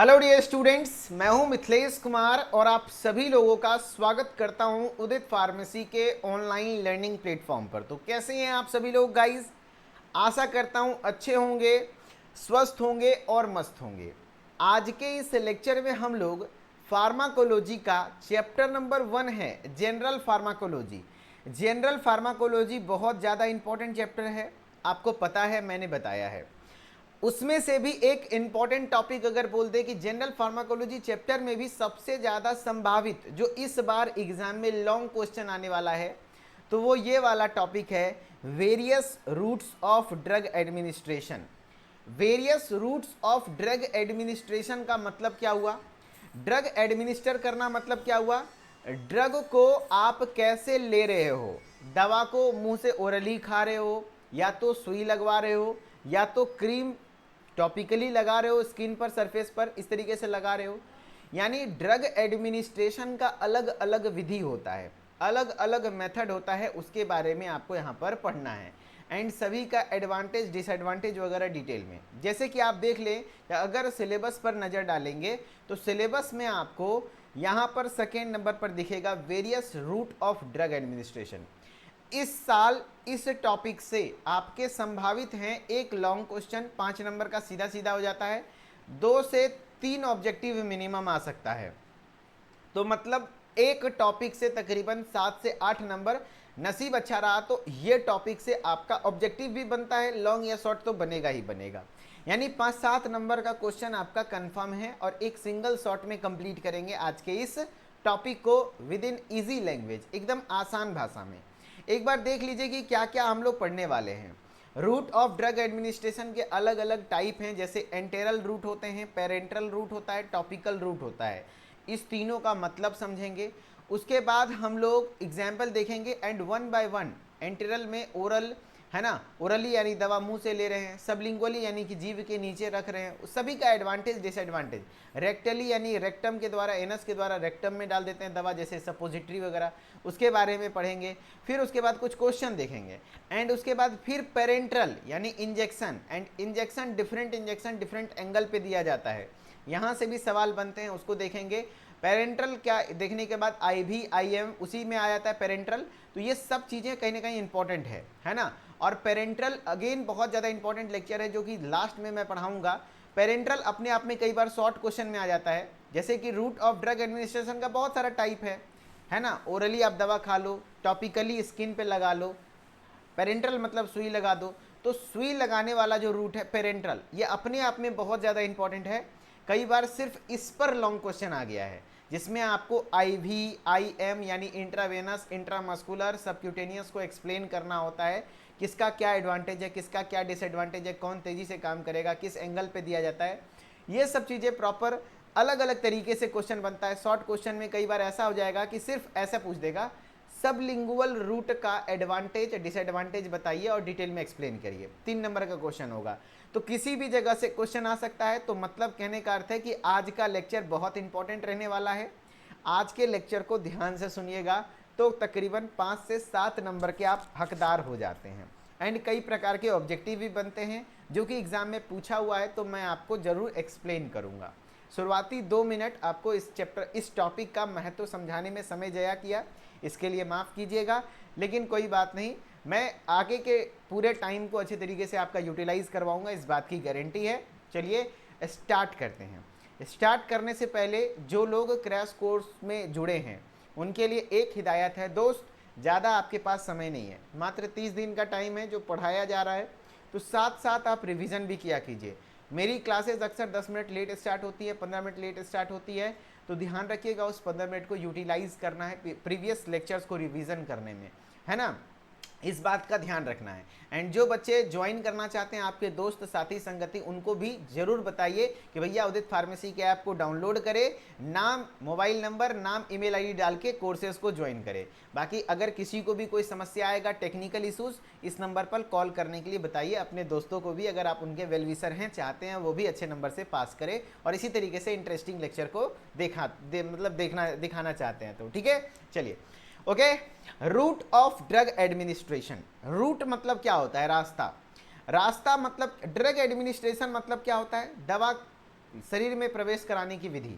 Hello dear students, मैं हूं मिथिलेश कुमार और आप सभी लोगों का स्वागत करता हूं उदित फार्मेसी के ऑनलाइन लर्निंग प्लेटफॉर्म पर। तो कैसे हैं आप सभी लोग गाइस? आशा करता हूं अच्छे होंगे, स्वस्थ होंगे और मस्त होंगे। आज के इस लेक्चर में हम लोग फार्माकोलॉजी का चैप्टर नंबर 1 है जनरल फार्माकोलॉजी। जनरल फार्माकोलॉजी बहुत ज़्यादा इंपॉर्टेंट चैप्टर है, आपको पता है, मैंने बताया है। उसमें से भी एक इंपॉर्टेंट टॉपिक अगर बोल दे कि जनरल फार्माकोलॉजी चैप्टर में भी सबसे ज़्यादा संभावित जो इस बार एग्जाम में लॉन्ग क्वेश्चन आने वाला है, तो वो ये वाला टॉपिक है various routes of drug administration. Various routes of drug administration का मतलब क्या हुआ? ड्रग एडमिनिस्टर करना मतलब क्या हुआ? ड्रग को आप कैसे ले रहे हो। दवा को मुंह से ओरली खा रहे हो, या तो सुई लगवा रहे हो, या तो क्रीम टॉपिकली लगा रहे हो, स्किन पर, सरफेस पर, इस तरीके से लगा रहे हो। यानी ड्रग एडमिनिस्ट्रेशन का अलग अलग विधि होता है, अलग अलग मेथड होता है, उसके बारे में आपको यहाँ पर पढ़ना है। एंड सभी का एडवांटेज डिसएडवांटेज वगैरह डिटेल में। जैसे कि आप देख लें, अगर सिलेबस पर नज़र डालेंगे तो सिलेबस में आपको यहाँ पर सेकेंड नंबर पर दिखेगा various route of drug administration. इस साल इस टॉपिक से आपके संभावित हैं एक लॉन्ग क्वेश्चन 5 नंबर का सीधा सीधा हो जाता है, 2 से 3 ऑब्जेक्टिव मिनिमम आ सकता है। तो मतलब एक टॉपिक से तकरीबन 7 से 8 नंबर, नसीब अच्छा रहा तो ये टॉपिक से आपका ऑब्जेक्टिव भी बनता है, लॉन्ग या शॉर्ट तो बनेगा ही बनेगा। यानी 5-7 नंबर का क्वेश्चन आपका कंफर्म है और एक सिंगल शॉट में कंप्लीट करेंगे आज के इस टॉपिक को विद इन ईजी लैंग्वेज, एकदम आसान भाषा में। एक बार देख लीजिए कि क्या क्या हम लोग पढ़ने वाले हैं। रूट ऑफ ड्रग एडमिनिस्ट्रेशन के अलग अलग टाइप हैं, जैसे एंटेरल रूट होते हैं, पेरेंट्रल रूट होता है, टॉपिकल रूट होता है। इस तीनों का मतलब समझेंगे। उसके बाद हम लोग एग्जाम्पल देखेंगे and one by one. Enteral में ओरल है ना, ओरली यानी दवा मुंह से ले रहे हैं, सबलिंगुअली यानी कि जीभ के नीचे रख रहे हैं, सभी का एडवांटेज डिसएडवांटेज। रेक्टली यानी रेक्टम के द्वारा, एनस के द्वारा रेक्टम में डाल देते हैं दवा, जैसे सपोजिटरी वगैरह, उसके बारे में पढ़ेंगे। फिर उसके बाद कुछ क्वेश्चन देखेंगे एंड उसके बाद फिर पेरेंट्रल यानी injection. And injection different angle पे दिया जाता है, यहाँ से भी सवाल बनते हैं, उसको देखेंगे। पेरेंट्रल क्या देखने के बाद IV IM उसी में आ जाता है पेरेंट्रल। तो ये सब चीज़ें कहीं ना कहीं इंपॉर्टेंट है ना। और पेरेंट्रल अगेन बहुत ज़्यादा इंपॉर्टेंट लेक्चर है जो कि लास्ट में मैं पढ़ाऊंगा। पेरेंट्रल अपने आप में कई बार शॉर्ट क्वेश्चन में आ जाता है, जैसे कि रूट ऑफ ड्रग एडमिनिस्ट्रेशन का बहुत सारा टाइप है ना। ओरली आप दवा खा लो, टॉपिकली स्किन पे लगा लो, पेरेंट्रल मतलब सुई लगा दो। तो सुई लगाने वाला जो रूट है पेरेंट्रल, ये अपने आप में बहुत ज़्यादा इंपॉर्टेंट है। कई बार सिर्फ इस पर लॉन्ग क्वेश्चन आ गया है, जिसमें आपको IV IM यानी इंट्रावेनस, इंट्रामस्कुलर, सबक्यूटेनियस को एक्सप्लेन करना होता है, किसका क्या एडवांटेज है, किसका क्या डिसएडवांटेज है, कौन तेज़ी से काम करेगा, किस एंगल पे दिया जाता है। ये सब चीज़ें प्रॉपर अलग अलग तरीके से क्वेश्चन बनता है। शॉर्ट क्वेश्चन में कई बार ऐसा हो जाएगा कि सिर्फ ऐसा पूछ देगा, सबलिंगुअल रूट का एडवांटेज डिसएडवांटेज बताइए और डिटेल में एक्सप्लेन करिए, 3 नंबर का क्वेश्चन होगा। तो किसी भी जगह से क्वेश्चन आ सकता है। तो मतलब कहने का अर्थ है कि आज का लेक्चर बहुत इंपॉर्टेंट रहने वाला है। आज के लेक्चर को ध्यान से सुनिएगा तो तकरीबन 5 से 7 नंबर के आप हकदार हो जाते हैं। एंड कई प्रकार के ऑब्जेक्टिव भी बनते हैं जो कि एग्जाम में पूछा हुआ है, तो मैं आपको ज़रूर एक्सप्लेन करूँगा। शुरुआती 2 मिनट आपको इस चैप्टर, इस टॉपिक का महत्व समझाने में समय ज़ाया किया, इसके लिए माफ़ कीजिएगा, लेकिन कोई बात नहीं, मैं आगे के पूरे टाइम को अच्छे तरीके से आपका यूटिलाइज़ करवाऊंगा, इस बात की गारंटी है। चलिए स्टार्ट करते हैं। स्टार्ट करने से पहले जो लोग क्रैश कोर्स में जुड़े हैं उनके लिए एक हिदायत है दोस्त, ज़्यादा आपके पास समय नहीं है, मात्र 30 दिन का टाइम है जो पढ़ाया जा रहा है, तो साथ साथ आप रिवीजन भी किया कीजिए। मेरी क्लासेस अक्सर 10 मिनट लेट स्टार्ट होती है, 15 मिनट लेट स्टार्ट होती है, तो ध्यान रखिएगा उस 15 मिनट को यूटिलाइज करना है प्रीवियस लेक्चर्स को रिवीजन करने में, है ना, इस बात का ध्यान रखना है। एंड जो बच्चे ज्वाइन करना चाहते हैं, आपके दोस्त साथी संगति, उनको भी जरूर बताइए कि भैया उदित फार्मेसी के ऐप को डाउनलोड करें, नाम, मोबाइल नंबर, नाम, ईमेल आईडी डाल के कोर्सेज को ज्वाइन करें। बाकी अगर किसी को भी कोई समस्या आएगा, टेक्निकल इशूज़, इस नंबर पर कॉल करने के लिए बताइए अपने दोस्तों को भी, अगर आप उनके वेल विशर हैं, चाहते हैं वो भी अच्छे नंबर से पास करें और इसी तरीके से इंटरेस्टिंग लेक्चर को दिखाना चाहते हैं तो ठीक है। चलिए okay. Route of drug administration. Route मतलब क्या होता है? रास्ता। रास्ता मतलब ड्रग एडमिनिस्ट्रेशन मतलब क्या होता है? दवा शरीर में प्रवेश कराने की विधि,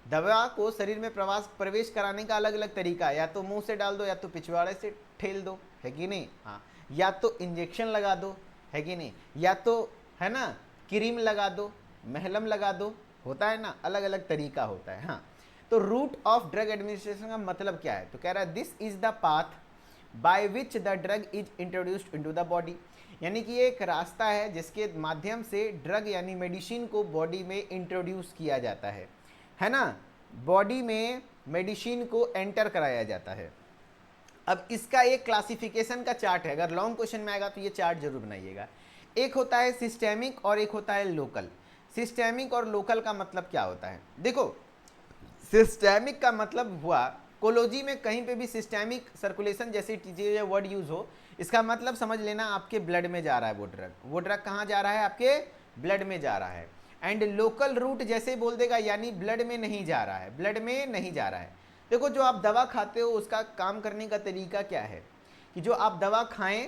दवा को शरीर में प्रवेश कराने का अलग अलग तरीका है, या तो मुंह से डाल दो, या तो पिछवाड़े से ठेल दो, है कि नहीं, हाँ, या तो इंजेक्शन लगा दो, है कि नहीं, या तो है ना क्रीम लगा दो, महलम लगा दो, होता है ना, अलग अलग तरीका होता है। हाँ, तो रूट ऑफ ड्रग एडमिनिस्ट्रेशन का मतलब क्या है, तो कह रहा है this is the path by which the drug is introduced into the body, यानी कि एक रास्ता है जिसके माध्यम से ड्रग यानी मेडिसिन को बॉडी में इंट्रोड्यूस किया जाता है ना, बॉडी में मेडिसिन को एंटर कराया जाता है। अब इसका एक क्लासिफिकेशन का चार्ट है, अगर लॉन्ग क्वेश्चन में आएगा तो ये चार्ट जरूर बनाइएगा। एक होता है सिस्टेमिक और एक होता है लोकल। सिस्टेमिक और लोकल का मतलब क्या होता है, देखो सिस्टेमिक का मतलब हुआ, कोलॉजी में कहीं पे भी सिस्टेमिक सर्कुलेशन जैसी चीजें वर्ड यूज हो, इसका मतलब समझ लेना आपके ब्लड में जा रहा है वो ड्रग कहाँ जा रहा है, आपके ब्लड में जा रहा है। एंड लोकल रूट जैसे बोल देगा यानी ब्लड में नहीं जा रहा है, ब्लड में नहीं जा रहा है। देखो जो आप दवा खाते हो उसका काम करने का तरीका क्या है कि जो आप दवा खाएं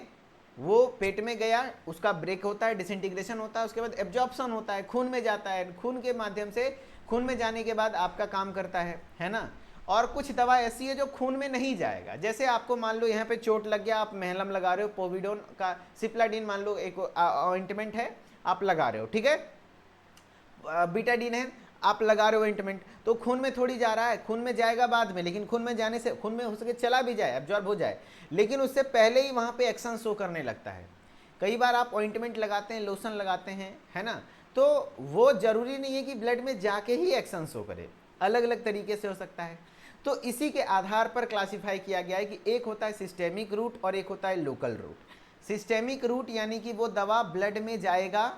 वो पेट में गया, उसका ब्रेक होता है, डिसइंटीग्रेशन होता है, उसके बाद एब्जॉर्प्शन होता है, खून में जाता है, खून के माध्यम से खून में जाने के बाद आपका काम करता है ना। और कुछ दवा ऐसी है जो खून में नहीं जाएगा, जैसे आपको मान लो यहाँ पे चोट लग गया, आप महलम लगा रहे हो, पोविडोन का सिप्लाडीन मान लो एक ऑइंटमेंट है आप लगा रहे हो, ठीक है, बीटाडीन है आप लगा रहे हो ऑइंटमेंट, तो खून में थोड़ी जा रहा है, खून में जाएगा बाद में, लेकिन खून में जाने से खून में हो सके चला भी जाए, एब्जॉर्ब हो जाए, लेकिन उससे पहले ही वहाँ पे एक्शन शो करने लगता है। कई बार आप ऑइंटमेंट लगाते हैं, लोशन लगाते हैं, है ना, तो वो जरूरी नहीं है कि ब्लड में जाके ही एक्शन शो करे, अलग अलग तरीके से हो सकता है। तो इसी के आधार पर क्लासिफाई किया गया है कि एक होता है सिस्टेमिक रूट और एक होता है लोकल रूट। सिस्टेमिक रूट यानी कि वो दवा ब्लड में जाएगा,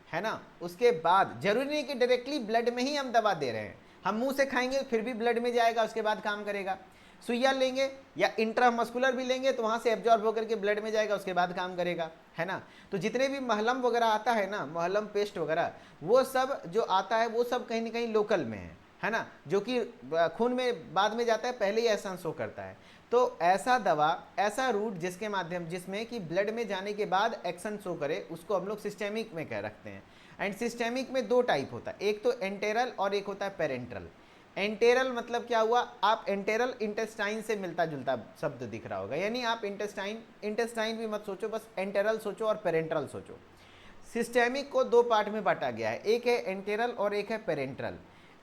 है ना, उसके बाद जरूरी नहीं कि डायरेक्टली ब्लड में ही हम दवा दे रहे हैं, हम मुंह से खाएंगे फिर भी ब्लड में जाएगा, उसके बाद काम करेगा। सुइया लेंगे या इंट्रामस्कुलर भी लेंगे तो वहां से एब्जॉर्ब होकर के ब्लड में जाएगा, उसके बाद काम करेगा, है ना। तो जितने भी महलम वगैरह आता है ना, महलम पेस्ट वगैरह, वो सब जो आता है वो सब कहीं ना कहीं लोकल में है ना, जो कि खून में बाद में जाता है, पहले ही एहसान शो करता है। तो ऐसा दवा, ऐसा रूट जिसके माध्यम जिसमें कि ब्लड में जाने के बाद एक्शन शो करे, उसको हम लोग सिस्टेमिक में कह रखते हैं। एंड सिस्टेमिक में दो टाइप होता है, एक तो एंटेरल और एक होता है पेरेंट्रल। एंटेरल मतलब क्या हुआ, आप एंटेरल इंटेस्टाइन से मिलता जुलता शब्द दिख रहा होगा, यानी आप इंटेस्टाइन भी मत सोचो, बस एंटेरल सोचो और पेरेंट्रल सोचो। सिस्टेमिक को दो पार्ट में बांटा गया है, एक है एंटेरल और एक है पेरेंट्रल।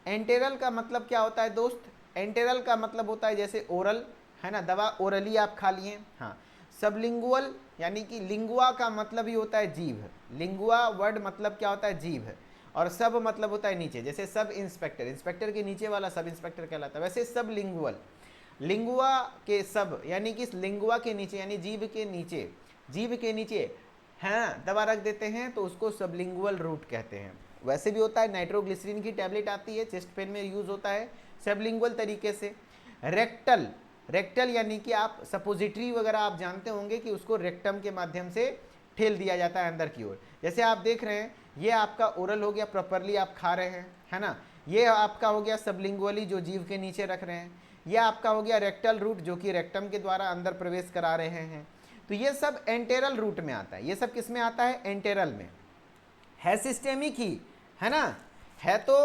एंटेरल का मतलब क्या होता है दोस्त, एंटेरल का मतलब होता है जैसे ओरल, है ना, दवा ओरली आप खा लिए, हाँ। सबलिंगुअल यानी कि लिंगुआ का मतलब ही होता है जीभ, लिंगुआ वर्ड मतलब क्या होता है, जीभ, और सब मतलब होता है नीचे, जैसे सब इंस्पेक्टर, इंस्पेक्टर के नीचे वाला सब इंस्पेक्टर कहलाता है, वैसे सब लिंगुअल, लिंगुआ के सब यानी कि लिंगुआ के नीचे यानी जीभ के नीचे, जीभ के नीचे हाँ दवा रख देते हैं तो उसको सबलिंगुअल रूट कहते हैं। वैसे भी होता है, नाइट्रोग्लिसरीन की टैबलेट आती है, चेस्ट पेन में यूज होता है सबलिंगुअल तरीके से। रेक्टल, रेक्टल यानी कि आप सपोजिटरी वगैरह आप जानते होंगे कि उसको रेक्टम के माध्यम से ठेल दिया जाता है अंदर की ओर, जैसे आप देख रहे हैं ये आपका ओरल हो गया, प्रॉपरली आप खा रहे हैं, है ना, ये आपका हो गया सबलिंगुअली जो जीभ के नीचे रख रहे हैं, ये आपका हो गया रेक्टल रूट जो कि रेक्टम के द्वारा अंदर प्रवेश करा रहे हैं। तो ये सब एंटेरल रूट में आता है, ये सब किस में आता है, एंटेरल में। है सिस्टेमिक ही, है ना, है तो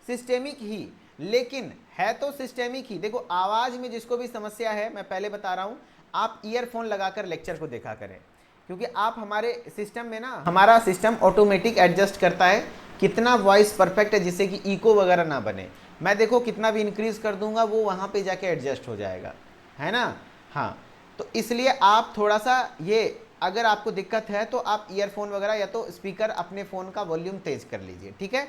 सिस्टेमिक ही, लेकिन है तो सिस्टेमिक ही। देखो आवाज में जिसको भी समस्या है, मैं पहले बता रहा हूं, आप ईयरफोन लगाकर लेक्चर को देखा करें, क्योंकि आप हमारे सिस्टम में ना, हमारा सिस्टम ऑटोमेटिक एडजस्ट करता है कितना वॉइस परफेक्ट है जिससे कि इको वगैरह ना बने। मैं देखो कितना भी इंक्रीज कर दूंगा वो वहां पे जाके एडजस्ट हो जाएगा, है ना। हाँ, तो इसलिए आप थोड़ा सा ये, अगर आपको दिक्कत है तो आप ईयरफोन वगैरह या तो स्पीकर अपने फ़ोन का वॉल्यूम तेज कर लीजिए, ठीक है।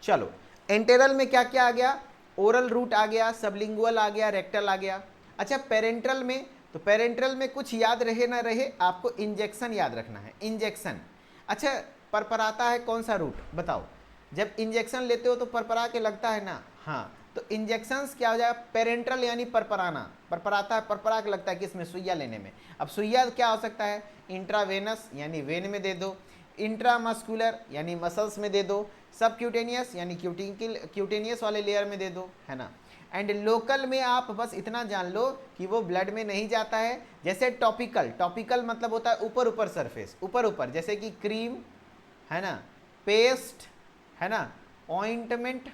चलो, एंटेरल में क्या क्या आ गया, ओरल रूट आ गया, सबलिंगुअल आ गया, रेक्टल आ गया। अच्छा पेरेंट्रल में, तो पेरेंट्रल में कुछ याद रहे ना रहे, आपको इंजेक्शन याद रखना है, इंजेक्शन। अच्छा परपराता है कौन सा रूट बताओ, जब इंजेक्शन लेते हो तो परपरा के लगता है ना, हाँ, तो इंजेक्शंस क्या हो जाएगा, पेरेंट्रल यानी परपराना, परपराता है, परपरा के लगता है किसमें, सुइया लेने में। अब सुइया क्या हो सकता है, इंट्रावेनस यानी वेन में दे दो, इंट्रामस्कुलर यानी मसल्स में दे दो, सबक्यूटेनियस यानी क्यूटेनियस वाले लेयर में दे दो, है ना। एंड लोकल में आप बस इतना जान लो कि वो ब्लड में नहीं जाता है। जैसे टॉपिकल, टॉपिकल मतलब होता है ऊपर ऊपर सरफेस, ऊपर ऊपर, जैसे कि क्रीम, है ना, पेस्ट, है ना, ऑइंटमेंट,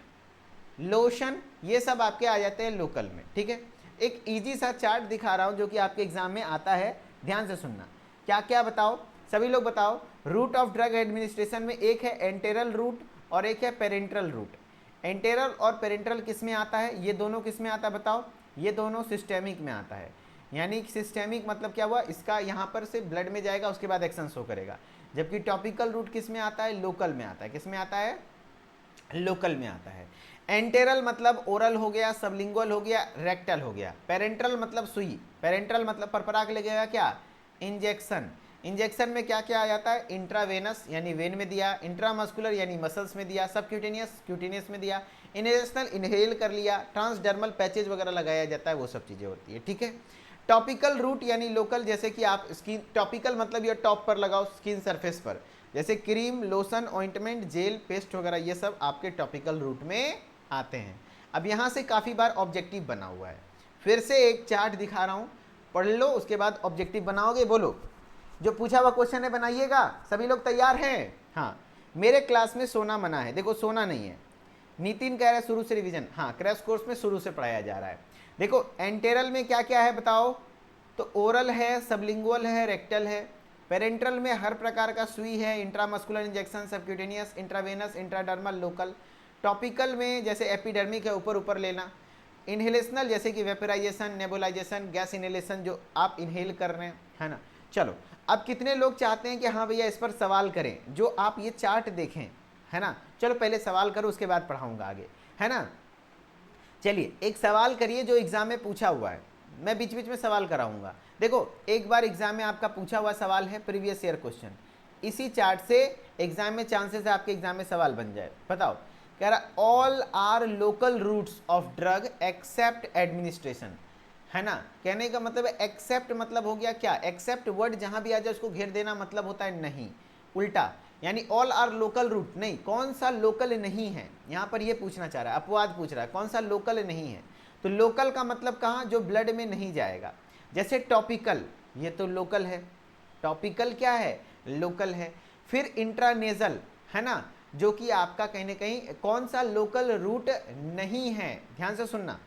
लोशन, ये सब आपके आ जाते हैं लोकल में। ठीक है, एक इजी सा चार्ट दिखा रहा हूं जो कि आपके एग्जाम में आता है, ध्यान से सुनना। क्या क्या बताओ, सभी लोग बताओ। रूट ऑफ ड्रग एडमिनिस्ट्रेशन में एक है एंटेरल रूट और एक है पेरेंट्रल रूट। एंटेरल और पेरेंट्रल किस में आता है, ये दोनों किस में आता है बताओ, ये दोनों सिस्टेमिक में आता है। यानी सिस्टेमिक मतलब क्या हुआ, इसका यहाँ पर से ब्लड में जाएगा, उसके बाद एक्शन शो करेगा। जबकि टॉपिकल रूट किस में आता है, लोकल में आता है। किस में आता है, लोकल में आता है। एंटेरल मतलब ओरल हो गया, सबलिंगुअल हो गया, रेक्टल हो गया। पेरेंट्रल मतलब सुई, पेरेंट्रल मतलब परपराग लगेगा क्या, इंजेक्शन। इंजेक्शन में क्या क्या आ जाता है, इंट्रावेनस यानी वेन में दिया, इंट्रामस्कुलर यानी मसल्स में दिया, सबक्यूटेनियस क्यूटेनियस में दिया, इनहेलेशनल इनहेल कर लिया, ट्रांसडर्मल पैचेज वगैरह लगाया जाता है, वो सब चीज़ें होती है। ठीक है, टॉपिकल रूट यानी लोकल, जैसे कि आप स्किन, टॉपिकल मतलब ये टॉप पर लगाओ स्किन सरफेस पर, जैसे cream, lotion, ointment, gel, paste वगैरह, ये सब आपके टॉपिकल रूट में आते हैं। अब यहाँ से काफ़ी बार ऑब्जेक्टिव बना हुआ है, फिर से एक चार्ट दिखा रहा हूँ, पढ़ लो, उसके बाद ऑब्जेक्टिव बनाओगे। बोलो, जो पूछा हुआ क्वेश्चन है बनाइएगा। सभी लोग तैयार हैं? हाँ, मेरे क्लास में सोना मना है। देखो सोना नहीं है। नितिन कह रहा है शुरू से रिवीजन, हाँ क्रैश कोर्स में शुरू से पढ़ाया जा रहा है। देखो एंटेरल में क्या क्या है बताओ, तो ओरल है, सबलिंगुअल है, रेक्टल है। पेरेंट्रल में हर प्रकार का सुई है, intramuscular injection, subcutaneous, intravenous, intradermal, local. Topical में जैसे एपिडर्मिक है, ऊपर ऊपर लेना। इनहेलेशनल जैसे कि वेपराइजेशन, नेबुलाइजेशन, गैस इनहेलेशन जो आप इनहेल कर रहे हैं, है ना। चलो, अब कितने लोग चाहते हैं कि हाँ भैया इस पर सवाल करें, जो आप ये चार्ट देखें, है ना। चलो पहले सवाल करो, उसके बाद पढ़ाऊंगा आगे, है ना। चलिए एक सवाल करिए जो एग्जाम में पूछा हुआ है, मैं बीच बीच में सवाल कराऊंगा। देखो एक बार एग्जाम में आपका पूछा हुआ सवाल है प्रीवियस ईयर क्वेश्चन, इसी चार्ट से एग्जाम में चांसेस है आपके एग्जाम में सवाल बन जाए। बताओ, कह रहा all are local routes of drug except administration, है ना। कहने का मतलब है एक्सेप्ट मतलब हो गया क्या, एक्सेप्ट वर्ड जहां भी आ जाए उसको घेर देना, मतलब होता है नहीं, उल्टा। यानी ऑल आर लोकल रूट, नहीं, कौन सा लोकल नहीं है, यहां पर ये पूछना चाह रहा है, अपवाद पूछ रहा है, कौन सा लोकल नहीं है। तो लोकल का मतलब कहाँ, जो ब्लड में नहीं जाएगा। जैसे टॉपिकल, ये तो लोकल है, टॉपिकल क्या है, लोकल है। फिर इंट्रानेजल, है ना, जो कि आपका कहीं ना कहीं कौन सा लोकल रूट नहीं है, ध्यान से सुनना,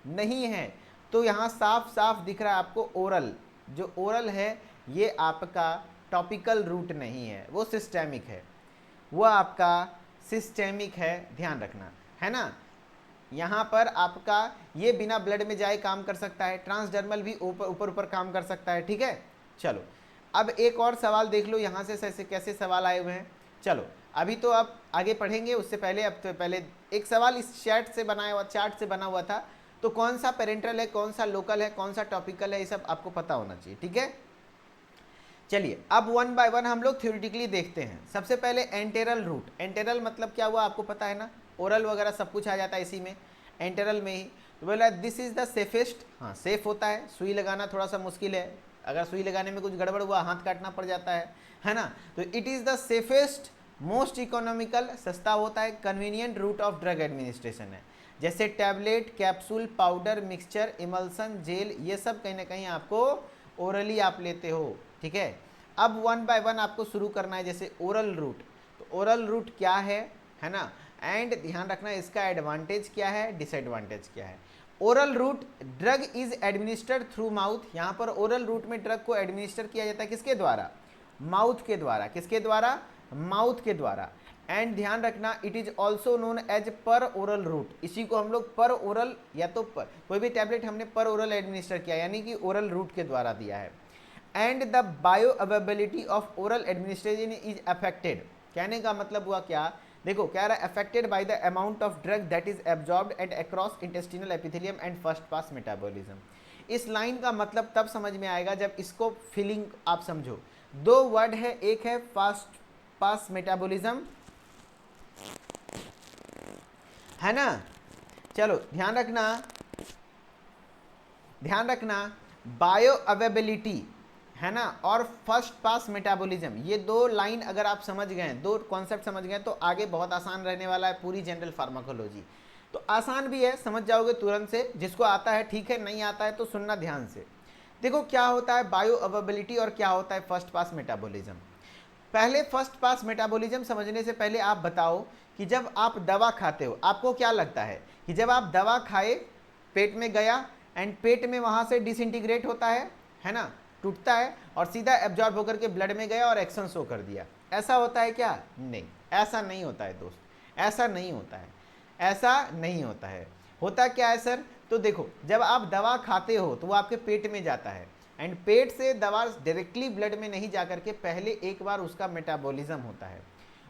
नहीं है। तो यहाँ साफ साफ दिख रहा है आपको ओरल, जो ओरल है ये आपका टॉपिकल रूट नहीं है, वो सिस्टेमिक है, वो आपका सिस्टेमिक है, ध्यान रखना, है ना। यहाँ पर आपका ये बिना ब्लड में जाए काम कर सकता है, ट्रांसडर्मल भी ऊपर ऊपर ऊपर काम कर सकता है। ठीक है, चलो अब एक और सवाल देख लो यहाँ से कैसे सवाल आए हुए हैं। चलो अभी तो आप आगे पढ़ेंगे, उससे पहले अब तो पहले एक सवाल इस चार्ट से बना हुआ था, तो कौन सा पेरेंट्रल है, कौन सा लोकल है, कौन सा टॉपिकल है, ये सब आपको पता होना चाहिए। ठीक है, चलिए अब वन बाय वन हम लोग थ्योरेटिकली देखते हैं। सबसे पहले एंटेरल रूट, एंटेरल मतलब क्या हुआ आपको पता है ना, ओरल वगैरह सब कुछ आ जाता है इसी में, एंटेरल में ही। तो बोला दिस इज द सेफेस्ट, हाँ सेफ होता है, सुई लगाना थोड़ा सा मुश्किल है, अगर सुई लगाने में कुछ गड़बड़ हुआ हाथ काटना पड़ जाता है ना। तो it is the safest, most economical, सस्ता होता है, convenient route of drug administration है। जैसे tablet, capsule, powder, mixture, emulsion, gel, ये सब कहीं ना कहीं आपको ओरली आप लेते हो। ठीक है, अब वन बाय वन आपको शुरू करना है। जैसे ओरल रूट, तो ओरल रूट क्या है ना, एंड ध्यान रखना इसका एडवांटेज क्या है, डिसएडवांटेज क्या है। Oral root, drug is administered through mouth, यहाँ पर ओरल रूट में ड्रग को एडमिनिस्टर किया जाता है किसके द्वारा, माउथ के द्वारा। किसके द्वारा, माउथ के द्वारा। एंड ध्यान रखना it is also known as per oral route, इसी को हम लोग पर ओरल, या तो कोई भी टैबलेट हमने पर ओरल एडमिनिस्टर किया यानी कि ओरल रूट के द्वारा दिया है। And the bio availability of oral administration is affected, कहने का मतलब हुआ क्या, देखो क्या रहा है, affected by the amount of drug that is absorbed and across intestinal epithelium and first pass metabolism. इस लाइन का मतलब तब समझ में आएगा जब इसको फीलिंग आप समझो। दो वर्ड है, एक है फास्ट पास मेटाबॉलिज्म, है ना। चलो ध्यान रखना बायो अवेलेबिलिटी, है ना, और फर्स्ट पास मेटाबॉलिज्म, ये दो लाइन अगर आप समझ गए, दो कॉन्सेप्ट समझ गए, तो आगे बहुत आसान रहने वाला है पूरी जनरल फार्माकोलॉजी। तो आसान भी है, समझ जाओगे तुरंत से, जिसको आता है ठीक है, नहीं आता है तो सुनना ध्यान से। देखो क्या होता है बायो अवेलेबिलिटी और क्या होता है फर्स्ट पास मेटाबॉलिज्म। पहले फर्स्ट पास मेटाबॉलिज्म समझने से पहले आप बताओ कि जब आप दवा खाते हो आपको क्या लगता है कि जब आप दवा खाए, पेट में गया एंड पेट में वहां से डिसइंटीग्रेट होता है ना, टूटता है और सीधा एब्जॉर्ब होकर के ब्लड में गया और एक्शन शो कर दिया, ऐसा होता है क्या? नहीं, ऐसा नहीं होता है दोस्त, ऐसा नहीं होता है, ऐसा नहीं होता है। होता क्या है सर? तो देखो, जब आप दवा खाते हो तो वो आपके पेट में जाता है एंड पेट से दवा डायरेक्टली ब्लड में नहीं जाकर के पहले एक बार उसका मेटाबॉलिज्म होता है।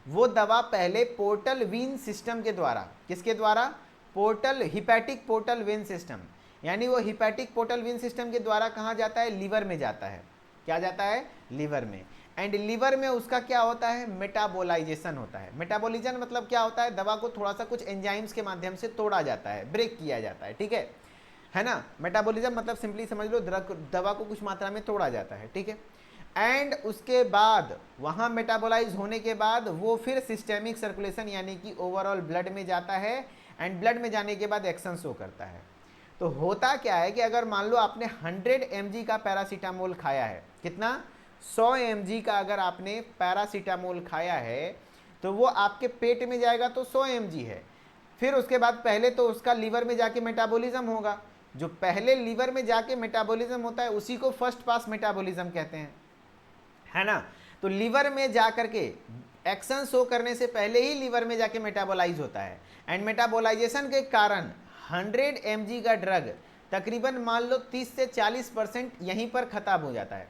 वो दवा पहले पोर्टल वेन सिस्टम के द्वारा, किसके द्वारा? Portal hepatic portal vein system, यानी वो हिपैटिक पोर्टल वेन सिस्टम के द्वारा कहाँ जाता है? लीवर में जाता है। क्या जाता है? लीवर में। एंड लीवर में उसका क्या होता है? मेटाबोलाइजेशन होता है। मेटाबॉलिज्म मतलब क्या होता है? दवा को थोड़ा सा कुछ एंजाइम्स के माध्यम से तोड़ा जाता है, ब्रेक किया जाता है, ठीक है ना। मेटाबॉलिज्म मतलब सिंपली समझ लो दवा को कुछ मात्रा में तोड़ा जाता है, ठीक है। एंड उसके बाद वहां मेटाबोलाइज होने के बाद वो फिर सिस्टेमिक सर्कुलेशन यानी कि ओवरऑल ब्लड में जाता है एंड ब्लड में जाने के बाद एक्शन शो करता है। तो होता क्या है कि अगर मान लो आपने 100 mg का पैरासीटामोल खाया है, कितना? 100 mg का अगर आपने पैरासीटामोल खाया है तो वो आपके पेट में जाएगा तो 100 mg है। फिर उसके बाद पहले तो उसका लीवर में जाके मेटाबॉलिज्म होगा, जो पहले लीवर में जाके मेटाबॉलिज्म होता है उसी को फर्स्ट पास मेटाबॉलिज्म कहते हैं, है ना। तो लीवर में जाकर के एक्शन शो करने से पहले ही लीवर में जाके मेटाबोलाइज होता है एंड मेटाबोलाइजेशन के कारण 100 mg का ड्रग तकरीबन मान लो 30 से 40% यहीं पर खत्म हो जाता है।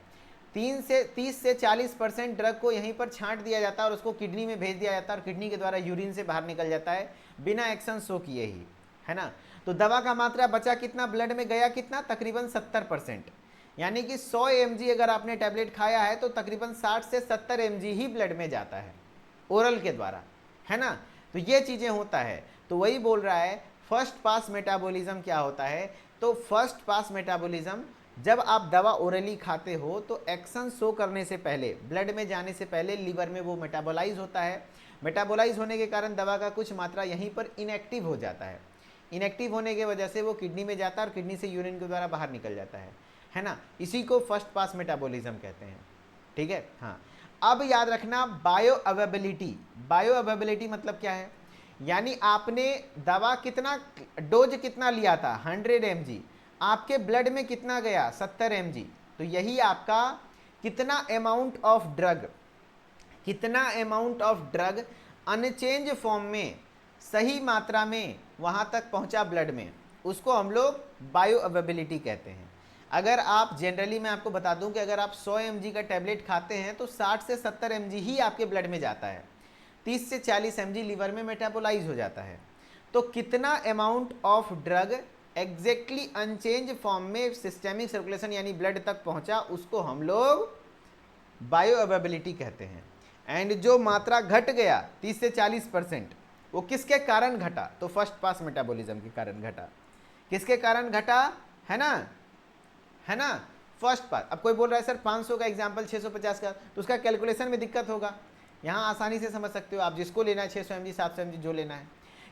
30 से 40% ड्रग को यहीं पर छांट दिया जाता है और उसको किडनी में भेज दिया जाता है और किडनी के द्वारा यूरिन से बाहर निकल जाता है बिना एक्शन शो किए ही, है ना। तो दवा का मात्रा बचा कितना? ब्लड में गया कितना? तकरीबन 70%, यानी कि 100 mg अगर आपने टैबलेट खाया है तो तकरीबन 60 से 70 mg ही ब्लड में जाता है ओरल के द्वारा, है ना। तो ये चीज़ें होता है। तो वही बोल रहा है फर्स्ट पास मेटाबॉलिज्म क्या होता है। तो फर्स्ट पास मेटाबॉलिज्म जब आप दवा ओरली खाते हो तो एक्शन शो करने से पहले, ब्लड में जाने से पहले लीवर में वो मेटाबोलाइज होता है। मेटाबोलाइज होने के कारण दवा का कुछ मात्रा यहीं पर इनएक्टिव हो जाता है। इनएक्टिव होने की वजह से वो किडनी में जाता है और किडनी से यूरिन के द्वारा बाहर निकल जाता है ना। इसी को फर्स्ट पास मेटाबॉलिज्म कहते हैं, ठीक है। हाँ, अब याद रखना बायो अवेबिलिटी। बायो अवेबिलिटी मतलब क्या है? यानी आपने दवा कितना डोज कितना लिया था? 100 mg, आपके ब्लड में कितना गया? 70 mg। तो यही आपका कितना अमाउंट ऑफ ड्रग, कितना amount of drug unchanged form में सही मात्रा में वहां तक पहुंचा ब्लड में, उसको हम लोग बायो अवेबिलिटी कहते हैं। अगर आप जनरली मैं आपको बता दूं कि अगर आप 100 mg का टैबलेट खाते हैं तो 60 से 70 mg ही आपके ब्लड में जाता है, 30 से 40 mg लीवर में मेटाबोलाइज हो जाता है। तो कितना amount of drug exactly unchanged form में सिस्टेमिक सर्कुलेशन यानी ब्लड तक पहुंचा, उसको हम लोग बायो अवेबिलिटी कहते हैं। एंड जो मात्रा घट गया 30 से 40%, वो किसके कारण घटा? तो फर्स्ट पास मेटाबॉलिज्म के कारण घटा। किसके कारण घटा? है ना, फर्स्ट पास। अब कोई बोल रहा है सर 500 का एग्जाम्पल 650 का, तो उसका कैलकुलेशन में दिक्कत होगा। यहाँ आसानी से समझ सकते हो आप, जिसको लेना है 600 mg 700 mg जो लेना है।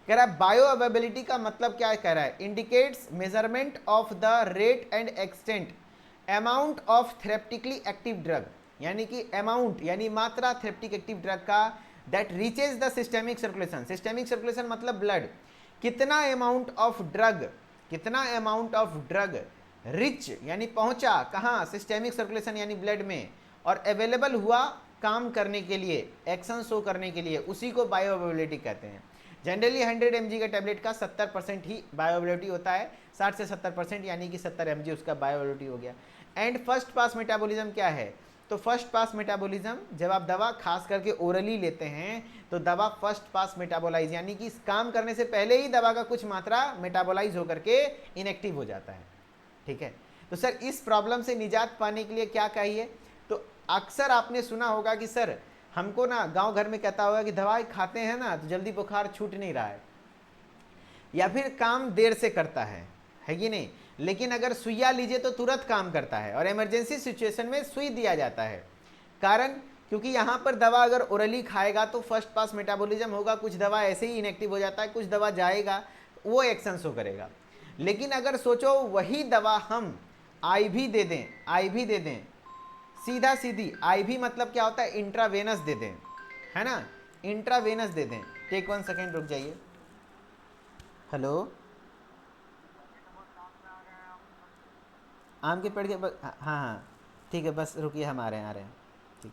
कह रहा है बायो अवेबिलिटी का मतलब क्या है? कह रहा है indicates measurement of the rate and extent amount of therapeutically active drug, यानी कि अमाउंट यानी मात्रा थेरेप्टिक एक्टिव ड्रग का that reaches the systemic circulation. Systemic circulation मतलब ब्लड, कितना अमाउंट ऑफ ड्रग, कितना अमाउंट ऑफ ड्रग रिच यानी पहुंचा कहाँ? सिस्टेमिक सर्कुलेशन यानी ब्लड में, और अवेलेबल हुआ काम करने के लिए, एक्शन शो करने के लिए, उसी को बायो अवेबिलिटी कहते हैं। जनरली 100 mg का टैबलेट का 70% ही बायो अवेबिलिटी होता है, 60 से 70% यानी कि 70 mg उसका बायो अवेबिलिटी हो गया। एंड फर्स्ट पास मेटाबॉलिज्म क्या है? तो फर्स्ट पास मेटाबॉलिज्म जब आप दवा खास करके ओरली लेते हैं तो दवा फर्स्ट पास मेटाबोलाइज यानी कि काम करने से पहले ही दवा का कुछ मात्रा मेटाबोलाइज होकर के इनएक्टिव हो जाता है, ठीक है। तो सर इस प्रॉब्लम से निजात पाने के लिए क्या चाहिए? तो अक्सर आपने सुना होगा कि सर हमको ना गांव घर में कहता होगा कि दवाई खाते हैं ना तो जल्दी बुखार छूट नहीं रहा है, या फिर काम देर से करता है कि नहीं। लेकिन अगर सुइया लीजिए तो तुरंत काम करता है, और इमरजेंसी सिचुएशन में सुई दिया जाता है। कारण क्योंकि यहाँ पर दवा अगर ओरली खाएगा तो फर्स्ट पास मेटाबॉलिज्म होगा, कुछ दवा ऐसे ही इनएक्टिव हो जाता है, कुछ दवा जाएगा वो एक्शन शो करेगा। लेकिन अगर सोचो वही दवा हम आईवी दे दें सीधा सीधी, IV मतलब क्या होता है, इंट्रावेनस दे दें, है ना, इंट्रावेनस दे दें। टेक 1 सेकेंड, रुक जाइए। हेलो, आम के पेड़ के हाँ हाँ ठीक है, बस रुकिए, हम आ रहे हैं, आ रहे हैं। ठीक,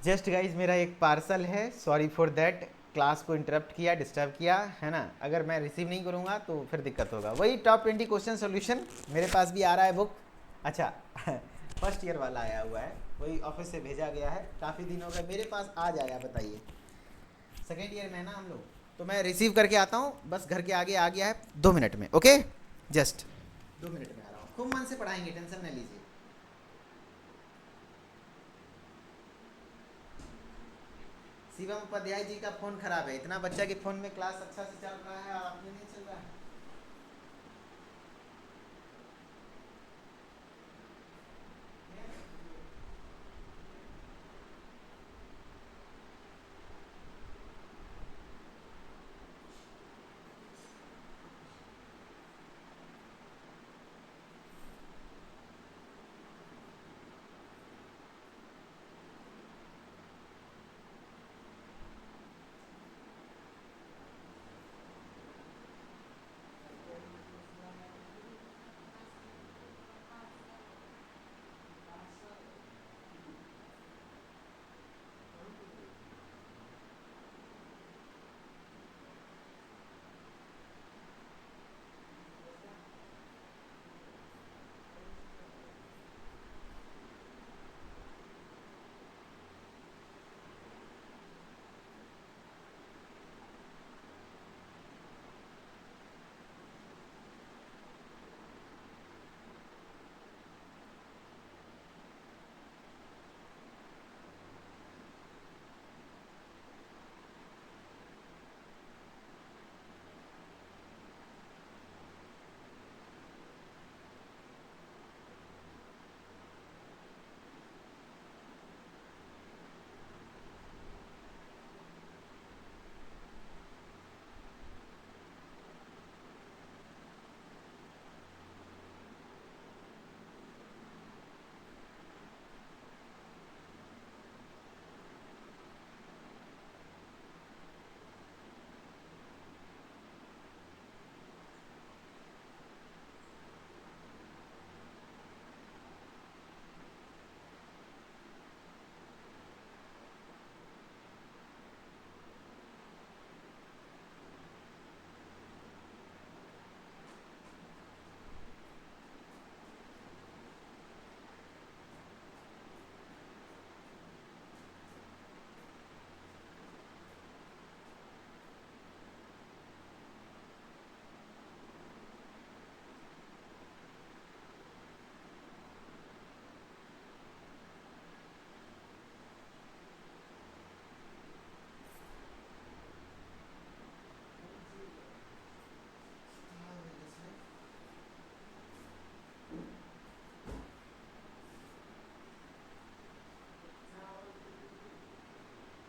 जस्ट गाइज मेरा एक पार्सल है, सॉरी फॉर दैट, क्लास को इंटरप्ट किया, डिस्टर्ब किया, है ना। अगर मैं रिसीव नहीं करूँगा तो फिर दिक्कत होगा। वही टॉप 20 क्वेश्चन सोल्यूशन मेरे पास भी आ रहा है बुक। अच्छा फर्स्ट ईयर वाला आया हुआ है, वही ऑफिस से भेजा गया है, काफ़ी दिन हो गए मेरे पास, आज आया, बताइए। सेकेंड ईयर में है ना हम लोग, तो मैं रिसीव करके आता हूँ, बस घर के आगे आ गया है, 2 मिनट में, ओके, जस्ट 2 मिनट में आ रहा हूँ। खूब मन से पढ़ाएंगे, टेंशन न लीजिए। शिवम उपाध्याय जी का फ़ोन खराब है, इतना बच्चा के फ़ोन में क्लास अच्छा से चल रहा है और आपने नहीं चल रहा है।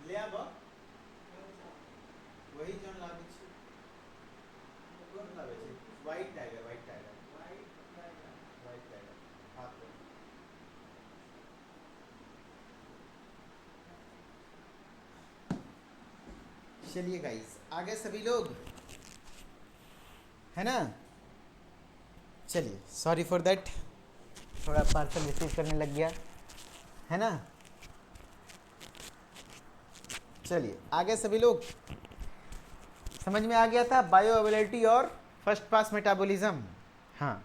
ले अब वही जौन लागे छै, कोन लागे छै, white tiger, white tiger, white tiger, हाथ में। चलिए गाइस, आगे सभी लोग, है ना। चलिए, सॉरी फॉर दैट, थोड़ा पार्सल रिसीव करने लग गया, है ना। चलिए आगे सभी लोग, समझ में आ गया था बायो अवेलेबिलिटी और फर्स्ट पास मेटाबॉलिज्म। हाँ,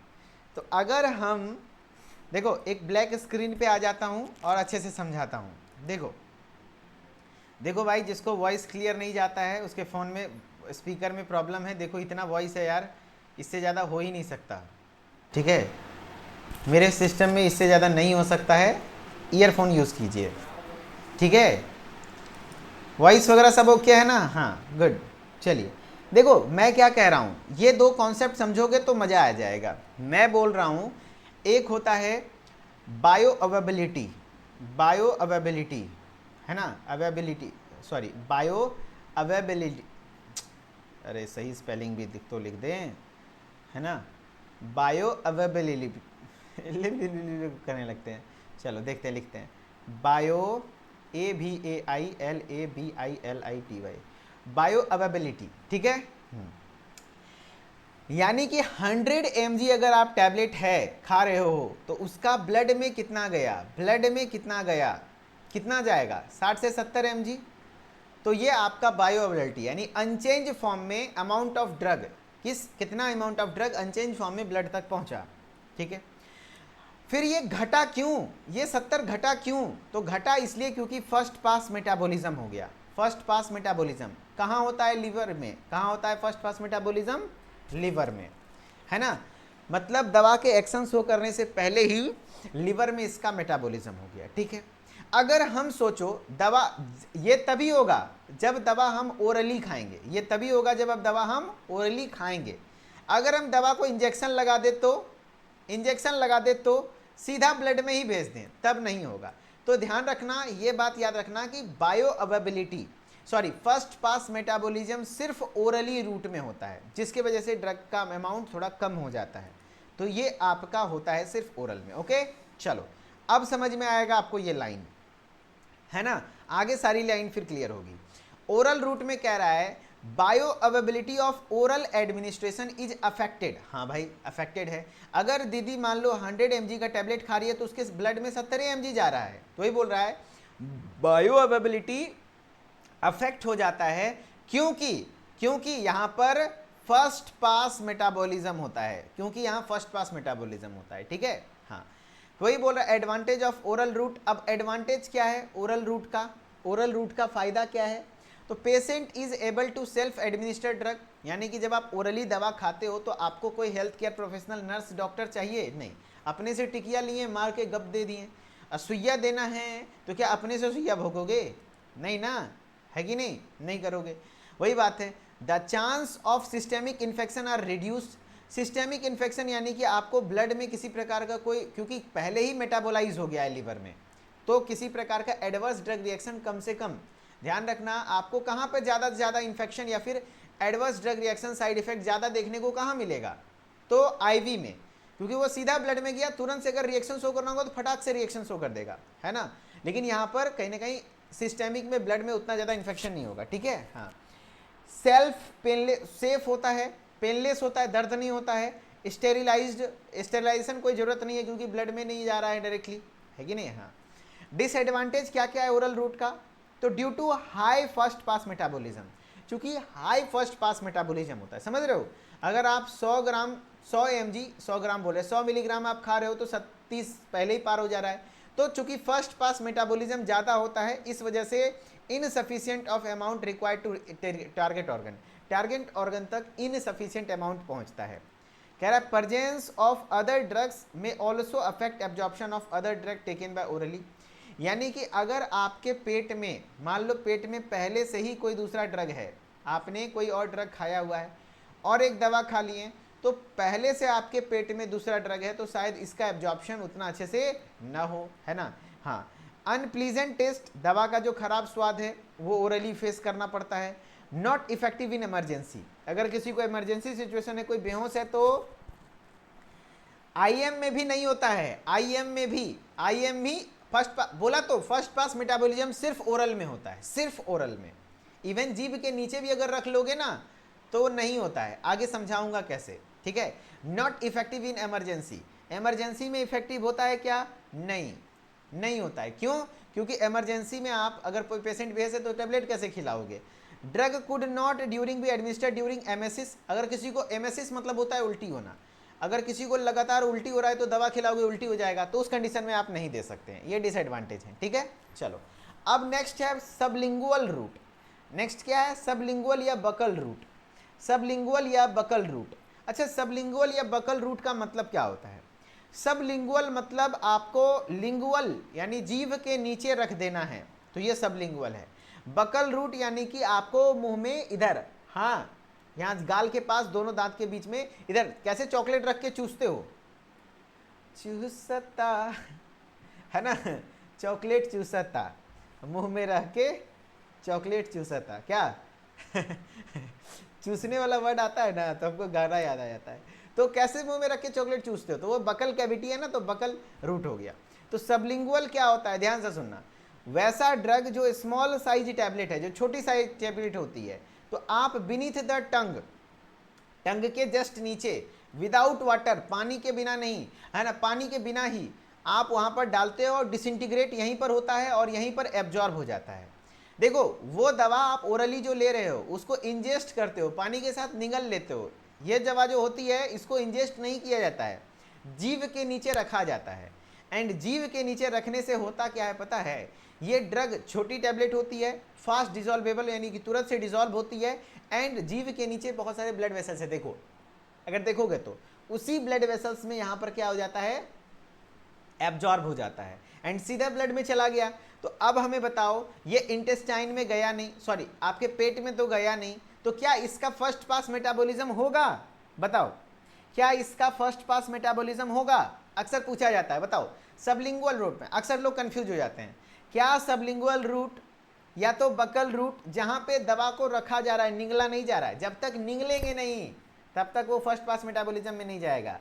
तो अगर हम देखो, एक ब्लैक स्क्रीन पे आ जाता हूँ और अच्छे से समझाता हूँ। देखो देखो भाई, जिसको वॉइस क्लियर नहीं जाता है उसके फ़ोन में स्पीकर में प्रॉब्लम है। देखो इतना वॉइस है यार, इससे ज़्यादा हो ही नहीं सकता, ठीक है। मेरे सिस्टम में इससे ज़्यादा नहीं हो सकता है, ईयरफोन यूज़ कीजिए, ठीक है। वॉइस वगैरह सब ओके है ना, हाँ गुड। चलिए देखो, मैं क्या कह रहा हूँ, ये दो कॉन्सेप्ट समझोगे तो मज़ा आ जाएगा। मैं बोल रहा हूँ, एक होता है बायो अवेबिलिटी, बायो अवेबिलिटी, है ना, अवेबिलिटी, सॉरी बायो अवेबिलिटी, अरे सही स्पेलिंग भी दिख तो लिख दें, है ना, बायो अवेबिलिटी, करने लगते हैं। चलो देखते हैं, लिखते हैं बायो, AVAILABILITY, बायो अवेबिलिटी। ठीक है, यानी कि 100 mg अगर आप टैबलेट है खा रहे हो तो उसका ब्लड में कितना गया, ब्लड में कितना गया, कितना जाएगा, 60 से 70 mg। तो ये आपका बायो अवेबिलिटी, यानी अनचेंज फॉर्म में अमाउंट ऑफ ड्रग, कितना amount of drug unchanged form में ब्लड तक पहुंचा। ठीक है, फिर ये घटा क्यों, ये 70 घटा क्यों, तो घटा इसलिए क्योंकि फर्स्ट पास मेटाबॉलिज्म हो गया। फर्स्ट पास मेटाबॉलिज्म कहाँ होता है, लीवर में। कहाँ होता है फर्स्ट पास मेटाबॉलिज्म, लीवर में, है ना। मतलब दवा के एक्शन शो करने से पहले ही लीवर में इसका मेटाबॉलिज्म हो गया। ठीक है, अगर हम सोचो दवा, ये तभी होगा जब दवा हम ओरली खाएंगे, ये तभी होगा जब अब दवा हम ओरली खाएंगे। अगर हम दवा को इंजेक्शन लगा दे तो सीधा ब्लड में ही भेज दें, तब नहीं होगा। तो ध्यान रखना, ये बात याद रखना कि bio availability, first pass metabolism सिर्फ ओरली रूट में होता है, जिसकी वजह से ड्रग का अमाउंट थोड़ा कम हो जाता है। तो ये आपका होता है सिर्फ ओरल में। ओके, चलो अब समझ में आएगा आपको ये लाइन, है ना। आगे सारी लाइन फिर क्लियर होगी। ओरल रूट में कह रहा है bio availability of oral administration is affected. हाँ भाई, अफेक्टेड है। अगर दीदी मान लो 100 mg का टैबलेट खा रही है तो उसके ब्लड में 70 mg जा रहा है, तो वही बोल रहा है बायो अवेबिलिटी अफेक्ट हो जाता है। क्योंकि यहां पर फर्स्ट पास मेटाबॉलिज्म होता है, क्योंकि यहां फर्स्ट पास मेटाबॉलिज्म होता है। ठीक है, हाँ, वही बोल रहा है एडवांटेज ऑफ ओरल रूट। अब एडवांटेज क्या है ओरल रूट का, ओरल रूट का फायदा क्या है, तो patient is able to self administered drug, यानी कि जब आप ओरली दवा खाते हो तो आपको कोई health care professional, nurse, doctor चाहिए नहीं। अपने से टिकिया लिए, मार के गप दे दिए। सुइया देना है तो क्या अपने से सुइया भोगोगे, नहीं ना, है कि नहीं, नहीं करोगे। वही बात है, the chance of systemic infection are reduced. Systemic infection यानी कि आपको ब्लड में किसी प्रकार का कोई, क्योंकि पहले ही मेटाबोलाइज हो गया है लीवर में, तो किसी प्रकार का एडवर्स ड्रग रिएक्शन कम से कम। ध्यान रखना, आपको कहाँ पर ज़्यादा से ज़्यादा इन्फेक्शन या फिर adverse drug reaction side effect ज़्यादा देखने को कहाँ मिलेगा, तो आईवी में, क्योंकि वो सीधा ब्लड में गया, तुरंत से अगर रिएक्शन शो करना होगा तो फटाक से रिएक्शन शो कर देगा, है ना। लेकिन यहाँ पर कहीं ना कहीं सिस्टेमिक में ब्लड में उतना ज़्यादा इन्फेक्शन नहीं होगा। ठीक है, हाँ, सेल्फ पेनलेस, सेफ होता है, पेनलेस होता है, दर्द नहीं होता है, स्टेरिलाइजेशन कोई ज़रूरत नहीं है क्योंकि ब्लड में नहीं जा रहा है डायरेक्टली, है कि नहीं। हाँ, डिसएडवांटेज क्या क्या है ओरल रूट का, तो due to high first pass metabolism, चूंकि हाई फर्स्ट पास मेटाबॉलिज्म होता है, समझ रहे हो। अगर आप 100 ग्राम 100 mg 100 ग्राम बोले 100 मिलीग्राम आप खा रहे हो तो 37 पहले ही पार हो जा रहा है। तो चूंकि फर्स्ट पास मेटाबॉलिज्म ज़्यादा होता है, इस वजह से insufficient of amount required to target organ तक इनसफिशिएंट अमाउंट पहुंचता है। कह रहा है प्रेजेंस ऑफ अदर ड्रग्स में also affect absorption of other drug taken by orally, यानी कि अगर आपके पेट में, मान लो पेट में पहले से ही कोई दूसरा ड्रग है, आपने कोई और ड्रग खाया हुआ है और एक दवा खा लिए, तो पहले से आपके पेट में दूसरा ड्रग है तो शायद इसका एब्जॉर्प्शन उतना अच्छे से ना हो, है ना। हाँ, अनप्लीजेंट टेस्ट, दवा का जो खराब स्वाद है वो ओरली फेस करना पड़ता है। नॉट इफेक्टिव इन इमरजेंसी, अगर किसी को इमरजेंसी सिचुएशन है, कोई बेहोश है, तो आईएम में भी नहीं होता है, आईएम भी बोला तो फर्स्ट पास मेटाबॉलिज्म सिर्फ ओरल में होता है, सिर्फ ओरल में। इवन जीभ के नीचे भी अगर रख लोगे ना तो नहीं होता है, आगे समझाऊंगा कैसे। ठीक है, not effective in emergency, emergency में इफेक्टिव होता है क्या, नहीं होता है। क्यों, क्योंकि इमरजेंसी में आप अगर कोई पेशेंट बेहोश है तो टेबलेट कैसे खिलाओगे। Drug could not during be administered during emesis, अगर किसी को एमेसिस मतलब होता है उल्टी होना, अगर किसी को लगातार उल्टी हो रहा है तो दवा खिलाओगे उल्टी हो जाएगा, तो उस कंडीशन में आप नहीं दे सकते हैं, ये डिसएडवांटेज है। ठीक है, चलो अब नेक्स्ट है सबलिंगुअल रूट। नेक्स्ट क्या है, सबलिंगुअल या बकल रूट, सबलिंगुअल या बकल रूट। अच्छा, सबलिंगुअल या बकल रूट का मतलब क्या होता है। सबलिंगुअल मतलब आपको लिंगुअल यानी जीभ के नीचे रख देना है, तो ये सबलिंगुअल है। बकल रूट यानी कि आपको मुंह में इधर, हाँ, यहाँ गाल के पास दोनों दांत के बीच में इधर, कैसे चॉकलेट रख के चूसते हो, चूसता है ना, चॉकलेट चूसता, मुंह में रख के चॉकलेट चूसता, क्या चूसने वाला वर्ड आता है ना तो हमको गाना याद आ जाता है। तो कैसे मुंह में रख के चॉकलेट चूसते हो? तो वो बकल कैविटी है ना, तो बकल रूट हो गया। तो सबलिंगुअल क्या होता है, ध्यान से सुनना, वैसा ड्रग जो स्मॉल साइज टैबलेट है, जो छोटी साइज टैबलेट होती है, तो आप बीनीथ द टंग, टंग के जस्ट नीचे, विदाउट वाटर, पानी के बिना नहीं, है ना, पानी के बिना ही आप वहां पर डालते हो और डिसइंटीग्रेट यहीं पर होता है और यहीं पर एब्जॉर्ब हो जाता है। देखो वो दवा आप ओरली जो ले रहे हो उसको इंजेस्ट करते हो, पानी के साथ निगल लेते हो। ये दवा जो होती है इसको इंजेस्ट नहीं किया जाता है, जीव के नीचे रखा जाता है। एंड जीव के नीचे रखने से होता क्या है पता है, ये ड्रग छोटी टैबलेट होती है, फास्ट डिजॉल्वेबल यानी कि तुरंत से डिजॉल्व होती है, एंड जीव के नीचे बहुत सारे ब्लड वेसल्स है। देखो अगर देखोगे तो उसी ब्लड वेसल्स में यहां पर क्या हो जाता है, एब्जॉर्ब हो जाता है एंड सीधा ब्लड में चला गया। तो अब हमें बताओ, ये इंटेस्टाइन में गया नहीं, सॉरी आपके पेट में तो गया नहीं, तो क्या इसका फर्स्ट पास मेटाबॉलिज्म होगा? बताओ क्या इसका फर्स्ट पास मेटाबॉलिज्म होगा? अक्सर पूछा जाता है, बताओ। सबलिंगुअल रूट में अक्सर लोग कंफ्यूज हो जाते हैं, क्या सबलिंगुअल रूट या तो बकल रूट जहां पे दवा को रखा जा रहा है, निगला नहीं जा रहा है, जब तक निगलेंगे नहीं तब तक वो फर्स्ट पास मेटाबॉलिज्म में नहीं जाएगा,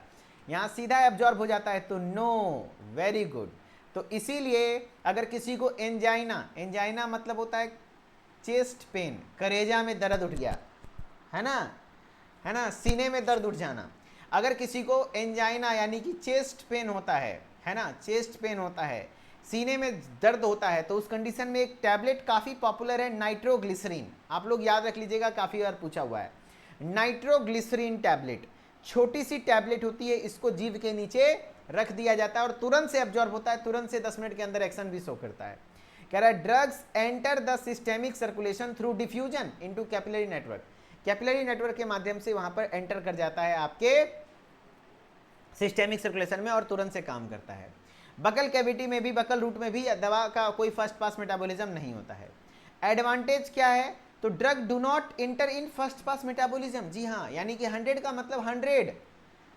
यहां सीधा एब्जॉर्ब हो जाता है। तो नो, वेरी गुड। तो इसीलिए अगर किसी को एंजाइना, एंजाइना मतलब होता है चेस्ट पेन, करेजा में दर्द उठ गया, है ना, सीने में दर्द उठ जाना, अगर किसी को एंजाइना यानी कि चेस्ट पेन होता है ना, चेस्ट पेन होता है, सीने में दर्द होता है, तो उस कंडीशन में एक टैबलेट काफ़ी पॉपुलर है, नाइट्रोग्लिसरीन। आप लोग याद रख लीजिएगा, काफ़ी बार पूछा हुआ है। नाइट्रोग्लिसरीन टैबलेट, छोटी सी टैबलेट होती है, इसको जीभ के नीचे रख दिया जाता है और तुरंत से एब्जॉर्ब होता है, तुरंत से 10 मिनट के अंदर एक्शन भी शो करता है। कह रहा है drugs enter the systemic circulation through diffusion into capillary network, capillary network के माध्यम से वहां पर एंटर कर जाता है आपके सिस्टेमिक सर्कुलेशन में और तुरंत से काम करता है। बकल कैविटी में भी, बकल रूट में भी दवा का कोई फर्स्ट पास मेटाबॉलिज्म नहीं होता है। एडवांटेज क्या है, तो drug do not enter in first pass metabolism, जी हाँ, यानी कि 100 का मतलब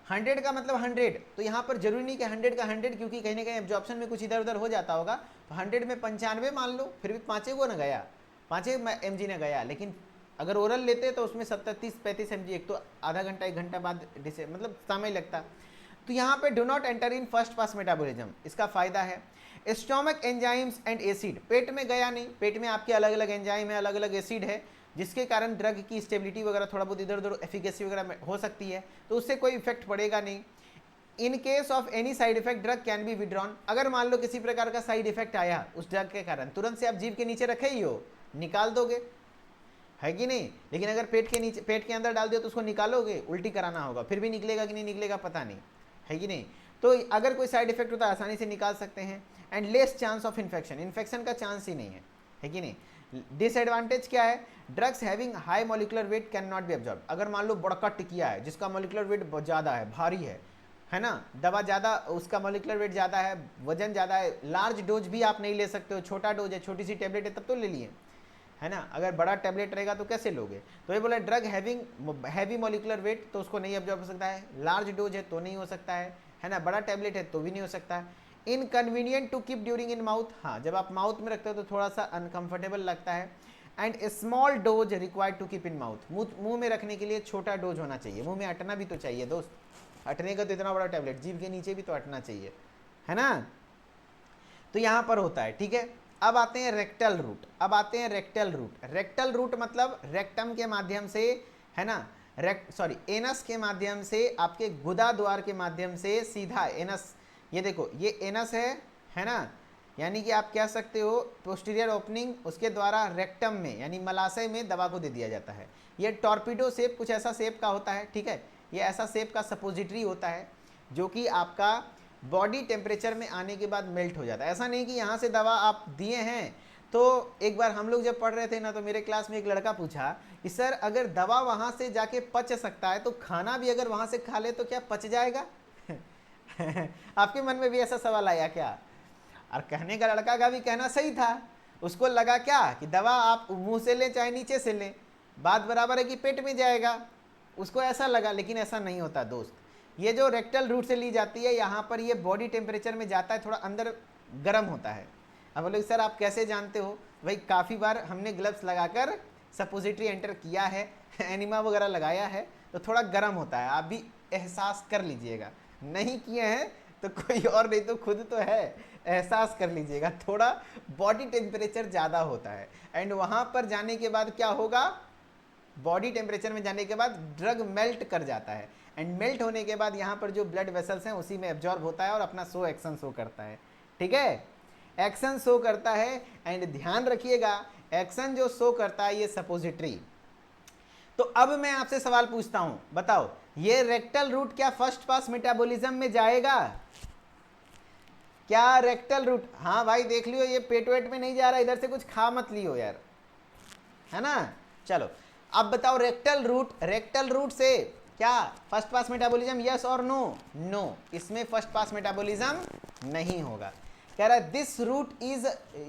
100 का मतलब 100, तो यहाँ पर जरूरी नहीं कि 100 का 100, क्योंकि कहीं ना कहीं एब्जॉर्प्शन में कुछ इधर उधर हो जाता होगा, तो 100 में 95 मान लो, फिर भी 5 को ना गया, 5 mg ने गया, लेकिन अगर ओरल लेते तो उसमें 30-35 mg, एक तो आधा घंटा 1 घंटा बाद मतलब समय लगता। तो यहाँ पे do not enter in first pass metabolism, इसका फायदा है। स्टोमक एंजाइम्स एंड एसिड, पेट में गया नहीं, पेट में आपके अलग अलग एंजाइम है, अलग अलग एसिड है, जिसके कारण ड्रग की स्टेबिलिटी वगैरह थोड़ा बहुत इधर उधर एफिकेसी वगैरह हो सकती है, तो उससे कोई इफेक्ट पड़ेगा नहीं। In case of any side effect drug can be withdrawn, अगर मान लो किसी प्रकार का साइड इफेक्ट आया उस ड्रग के कारण, तुरंत से आप जीभ के नीचे रखे ही हो, निकाल दोगे, है कि नहीं। लेकिन अगर पेट के नीचे, पेट के अंदर डाल दिया तो उसको निकालोगे, उल्टी कराना होगा, फिर भी निकलेगा कि नहीं निकलेगा पता नहीं, है कि नहीं। तो अगर कोई साइड इफेक्ट होता है आसानी से निकाल सकते हैं। And less chance of infection, infection का चांस ही नहीं है कि नहीं। डिसएडवांटेज क्या है, drugs having high molecular weight can not be absorb, अगर मान लो बड़का टिकिया है जिसका मॉलिक्यूलर वेट बहुत ज़्यादा है, भारी है ना, दवा ज़्यादा, उसका मॉलिक्यूलर वेट ज़्यादा है, वजन ज़्यादा है, लार्ज डोज भी आप नहीं ले सकते हो, छोटा डोज है, छोटी सी टेबलेट है तब तो ले लिए, है ना, अगर बड़ा टैबलेट रहेगा तो कैसे लोगे। तो ये बोला drug having heavy molecular weight, तो उसको नहीं एब्जॉर्ब हो सकता है, लार्ज डोज है तो नहीं हो सकता है ना, बड़ा टैबलेट है तो भी नहीं हो सकता है। Inconvenient to keep during in mouth, हाँ जब आप माउथ में रखते हो तो थोड़ा सा अनकंफर्टेबल लगता है। And small dose required to keep in mouth, मुंह में रखने के लिए छोटा डोज होना चाहिए, मुंह में अटना भी तो चाहिए दोस्त, अटने का तो इतना बड़ा टैबलेट जीभ के नीचे भी तो अटना चाहिए, है ना। तो यहाँ पर होता है, ठीक है। अब आते हैं रेक्टल रूट, अब आते हैं रेक्टल रूट। रेक्टल रूट मतलब रेक्टम के माध्यम से, है ना, एनस के माध्यम से, आपके गुदा द्वार के माध्यम से सीधा एनस, ये देखो ये एनस है ना, यानी कि आप कह सकते हो पोस्टीरियर ओपनिंग, उसके द्वारा रेक्टम में यानी मलाशय में दवा को दे दिया जाता है। ये टॉर्पीडो शेप, कुछ ऐसा शेप का होता है, ठीक है, ये ऐसा शेप का सपोजिटरी होता है जो कि आपका बॉडी टेम्परेचर में आने के बाद मेल्ट हो जाता है। ऐसा नहीं कि यहाँ से दवा आप दिए हैं, तो एक बार हम लोग जब पढ़ रहे थे ना, तो मेरे क्लास में एक लड़का पूछा कि सर अगर दवा वहाँ से जाके पच सकता है तो खाना भी अगर वहाँ से खा ले तो क्या पच जाएगा? आपके मन में भी ऐसा सवाल आया क्या? और कहने का लड़का का भी कहना सही था, उसको लगा क्या कि दवा आप मुंह से लें चाहे नीचे से लें, बात बराबर है कि पेट में जाएगा, उसको ऐसा लगा, लेकिन ऐसा नहीं होता दोस्त। ये जो रेक्टल रूट से ली जाती है, यहाँ पर ये बॉडी टेम्परेचर में जाता है, थोड़ा अंदर गर्म होता है। अब बोले सर आप कैसे जानते हो? भाई काफ़ी बार हमने ग्लव्स लगाकर सपोजिटरी एंटर किया है, एनिमा वगैरह लगाया है, तो थोड़ा गर्म होता है, आप भी एहसास कर लीजिएगा, नहीं किए हैं तो कोई और नहीं तो खुद तो है, एहसास कर लीजिएगा। थोड़ा बॉडी टेम्परेचर ज़्यादा होता है एंड वहाँ पर जाने के बाद क्या होगा, बॉडी टेम्परेचर में जाने के बाद ड्रग मेल्ट कर जाता है एंड मेल्ट होने के बाद यहाँ पर जो ब्लड वेसल्स हैं उसी में एब्जॉर्ब होता है और अपना एक्शन शो करता है। ठीक है, एक्शन शो करता है एंड ध्यान रखिएगा एक्शन जो शो करता है ये सपोजिटरी। तो अब मैं आपसे सवाल पूछता हूं, बताओ ये रेक्टल रूट क्या फर्स्ट पास मेटाबॉलिज्म में जाएगा? क्या रेक्टल रूट, हाँ भाई देख लियो ये पेट वेट में नहीं जा रहा, इधर से कुछ खा मत लियो यार, है ना। चलो अब बताओ रेक्टल रूट से क्या फर्स्ट पास मेटाबॉलिज्म, यस और नो? नो, इसमें फर्स्ट पास मेटाबॉलिज्म नहीं होगा। कह रहा है this route is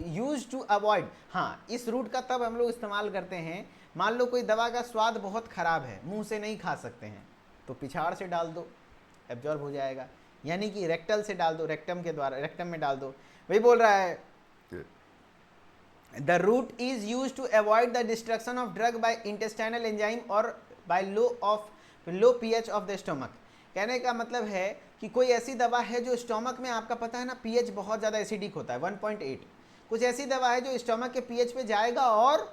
use to avoid, हाँ इस रूट का तब हम लोग इस्तेमाल करते हैं, मान लो कोई दवा का स्वाद बहुत खराब है, मुंह से नहीं खा सकते हैं, तो पिछाड़ से डाल दो, एब्जॉर्ब हो जाएगा, यानी कि रेक्टल से डाल दो, रेक्टम के द्वारा रेक्टम में डाल दो। वही बोल रहा है the route is use to avoid the destruction of drug by intestinal enzyme और by low pH of the stomach. कहने का मतलब है कि कोई ऐसी दवा है जो स्टोमक में, आपका पता है ना पीएच बहुत ज़्यादा एसिडिक होता है 1.8, कुछ ऐसी दवा है जो स्टोमक के पीएच पे जाएगा और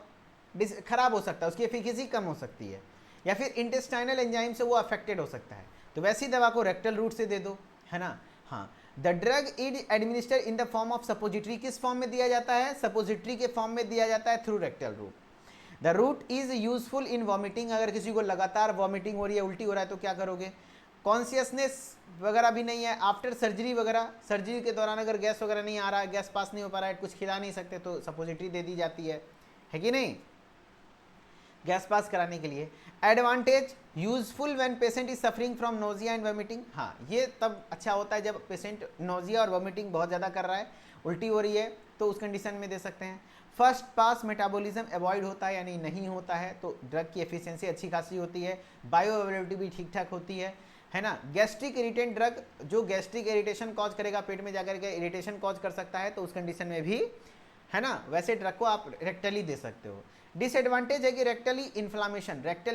खराब हो सकता है, उसकी एफिकेसी कम हो सकती है, या फिर इंटेस्टाइनल एंजाइम से वो अफेक्टेड हो सकता है, तो वैसी दवा को रेक्टल रूट से दे दो, है ना। हाँ, the drug is administer in the form of suppository, किस फॉर्म में दिया जाता है? सपोजिटरी के फॉर्म में दिया जाता है through rectal route. The route is useful in vomiting, अगर किसी को लगातार वॉमिटिंग हो रही है, उल्टी हो रहा है, तो क्या करोगे? कॉन्शियसनेस वगैरह भी नहीं है, आफ्टर सर्जरी वगैरह, सर्जरी के दौरान अगर गैस वगैरह नहीं आ रहा है, गैस पास नहीं हो पा रहा है, कुछ खिला नहीं सकते, तो सपोजिटरी दे दी जाती है कि नहीं, गैस पास कराने के लिए। Advantage, useful when patient is suffering from nausea and vomiting, हाँ ये तब अच्छा होता है जब पेशेंट नोजिया और वॉमिटिंग बहुत ज़्यादा कर रहा है, उल्टी हो रही है, तो उस कंडीशन में दे सकते हैं। फर्स्ट पास मेटाबॉलिज्म अवॉइड होता है यानी नहीं होता है, तो ड्रग की एफिशिएंसी अच्छी खासी होती है, बायो अवेलेबिलिटी भी ठीक ठाक होती है ना। गैस्ट्रिक इरिटेंट ड्रग, जो गैस्ट्रिक इरिटेशन कॉज करेगा, पेट में जाकर के इरिटेशन कॉज कर सकता है, तो उस कंडीशन में भी, है ना, वैसे ड्रग को आप रेक्टली दे सकते हो। डिसएडवांटेज है कि रेक्टल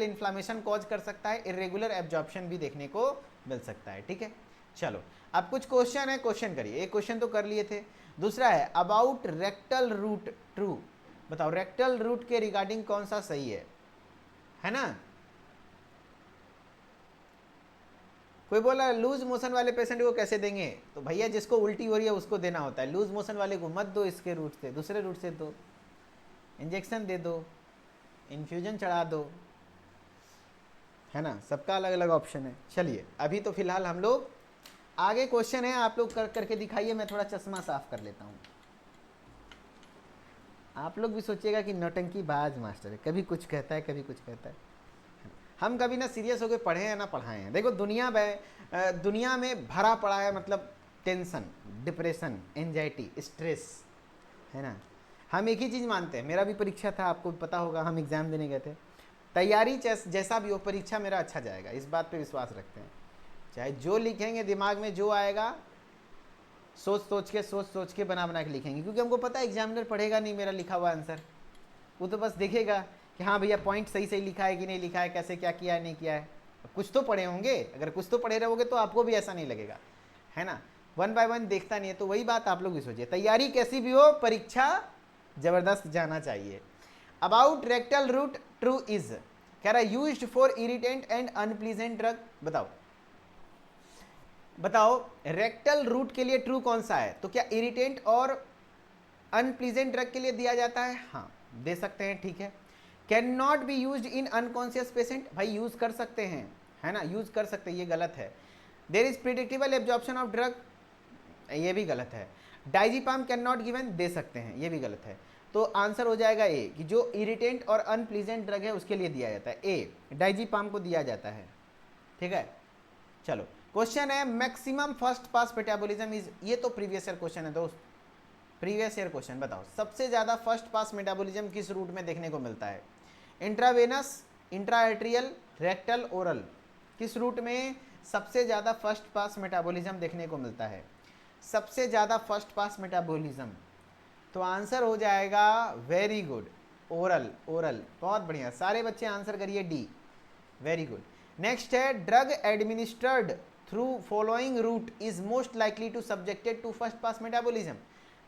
इन्फ्लामेशन कॉज कर सकता है, इरेगुलर एब्जॉर्प्शन भी देखने को मिल सकता है। ठीक है, चलो अब कुछ क्वेश्चन है, क्वेश्चन करिए। एक क्वेश्चन तो कर लिए थे, दूसरा है अबाउट रेक्टल रूट ट्रू, बताओ रेक्टल रूट के रिगार्डिंग कौन सा सही है ना। कोई बोला लूज मोशन वाले पेशेंट को कैसे देंगे, तो भैया जिसको उल्टी हो रही है उसको देना होता है, लूज मोशन वाले को मत दो, इसके रूट से दूसरे रूट से दो, इंजेक्शन दे दो, इन्फ्यूजन चढ़ा दो, है ना, सबका अलग अलग ऑप्शन है। चलिए अभी तो फिलहाल हम लोग आगे क्वेश्चन है, आप लोग करके दिखाइए, मैं थोड़ा चश्मा साफ कर लेता हूँ। आप लोग भी सोचिएगा कि नौटंकी बाज मास्टर है, कभी कुछ कहता है कभी कुछ कहता है। हम कभी ना सीरियस होकर पढ़े हैं ना पढ़ाए हैं। देखो दुनिया में भरा पड़ा है, मतलब टेंशन, डिप्रेशन, एंजाइटी, स्ट्रेस, है ना। हम एक ही चीज़ मानते हैं, मेरा भी परीक्षा था, आपको पता होगा, हम एग्ज़ाम देने गए थे, तैयारी जैसा भी हो परीक्षा मेरा अच्छा जाएगा, इस बात पे विश्वास रखते हैं। चाहे जो लिखेंगे दिमाग में जो आएगा सोच सोच के बना के लिखेंगे, क्योंकि हमको पता है एग्जामिनर पढ़ेगा नहीं मेरा लिखा हुआ आंसर, वो तो बस देखेगा कि हाँ भैया पॉइंट सही लिखा है कि नहीं लिखा है, कैसे क्या किया है नहीं किया है। कुछ तो पढ़े होंगे, अगर कुछ तो पढ़े रहोगे तो आपको भी ऐसा नहीं लगेगा, है ना। 1 बाय 1 देखता नहीं है, तो वही बात आप लोग भी सोचिए, तैयारी कैसी भी हो परीक्षा जबरदस्त जाना चाहिए। About rectal route true is, कह रहा है used for irritant and unpleasant drug, बताओ रेक्टल रूट के लिए ट्रू कौन सा है? तो क्या इरिटेंट और अनप्लीजेंट ड्रग के लिए दिया जाता है? हाँ दे सकते हैं, ठीक है। Can not be used in unconscious patient, भाई यूज कर सकते हैं, है ना, यूज कर सकते हैं, ये गलत है। There is predictable absorption of drug, ये भी गलत है। डाइजीपाम कैन नॉट गिवन, दे सकते हैं, ये भी गलत है। तो आंसर हो जाएगा ए, कि जो इरिटेंट और अनप्लीजेंट ड्रग है उसके लिए दिया जाता है, ए डाइजीपाम को दिया जाता है, ठीक है। चलो क्वेश्चन है maximum first pass metabolism is, ये तो प्रीवियस ईयर क्वेश्चन है दोस्त, प्रीवियस ईयर क्वेश्चन। बताओ सबसे ज़्यादा फर्स्ट पास मेटाबॉलिज्म किस रूट में देखने को मिलता है? इंट्रावेनस, इंट्राएट्रियल, रेक्टल, ओरल, किस रूट में सबसे ज़्यादा फर्स्ट पास मेटाबॉलिज्म देखने को मिलता है? सबसे ज़्यादा फर्स्ट पास मेटाबॉलिज्म, तो आंसर हो जाएगा वेरी गुड, ओरल, बहुत बढ़िया, सारे बच्चे आंसर करिए डी, वेरी गुड। नेक्स्ट है drug administered through following route is most likely to subjected to first pass metabolism.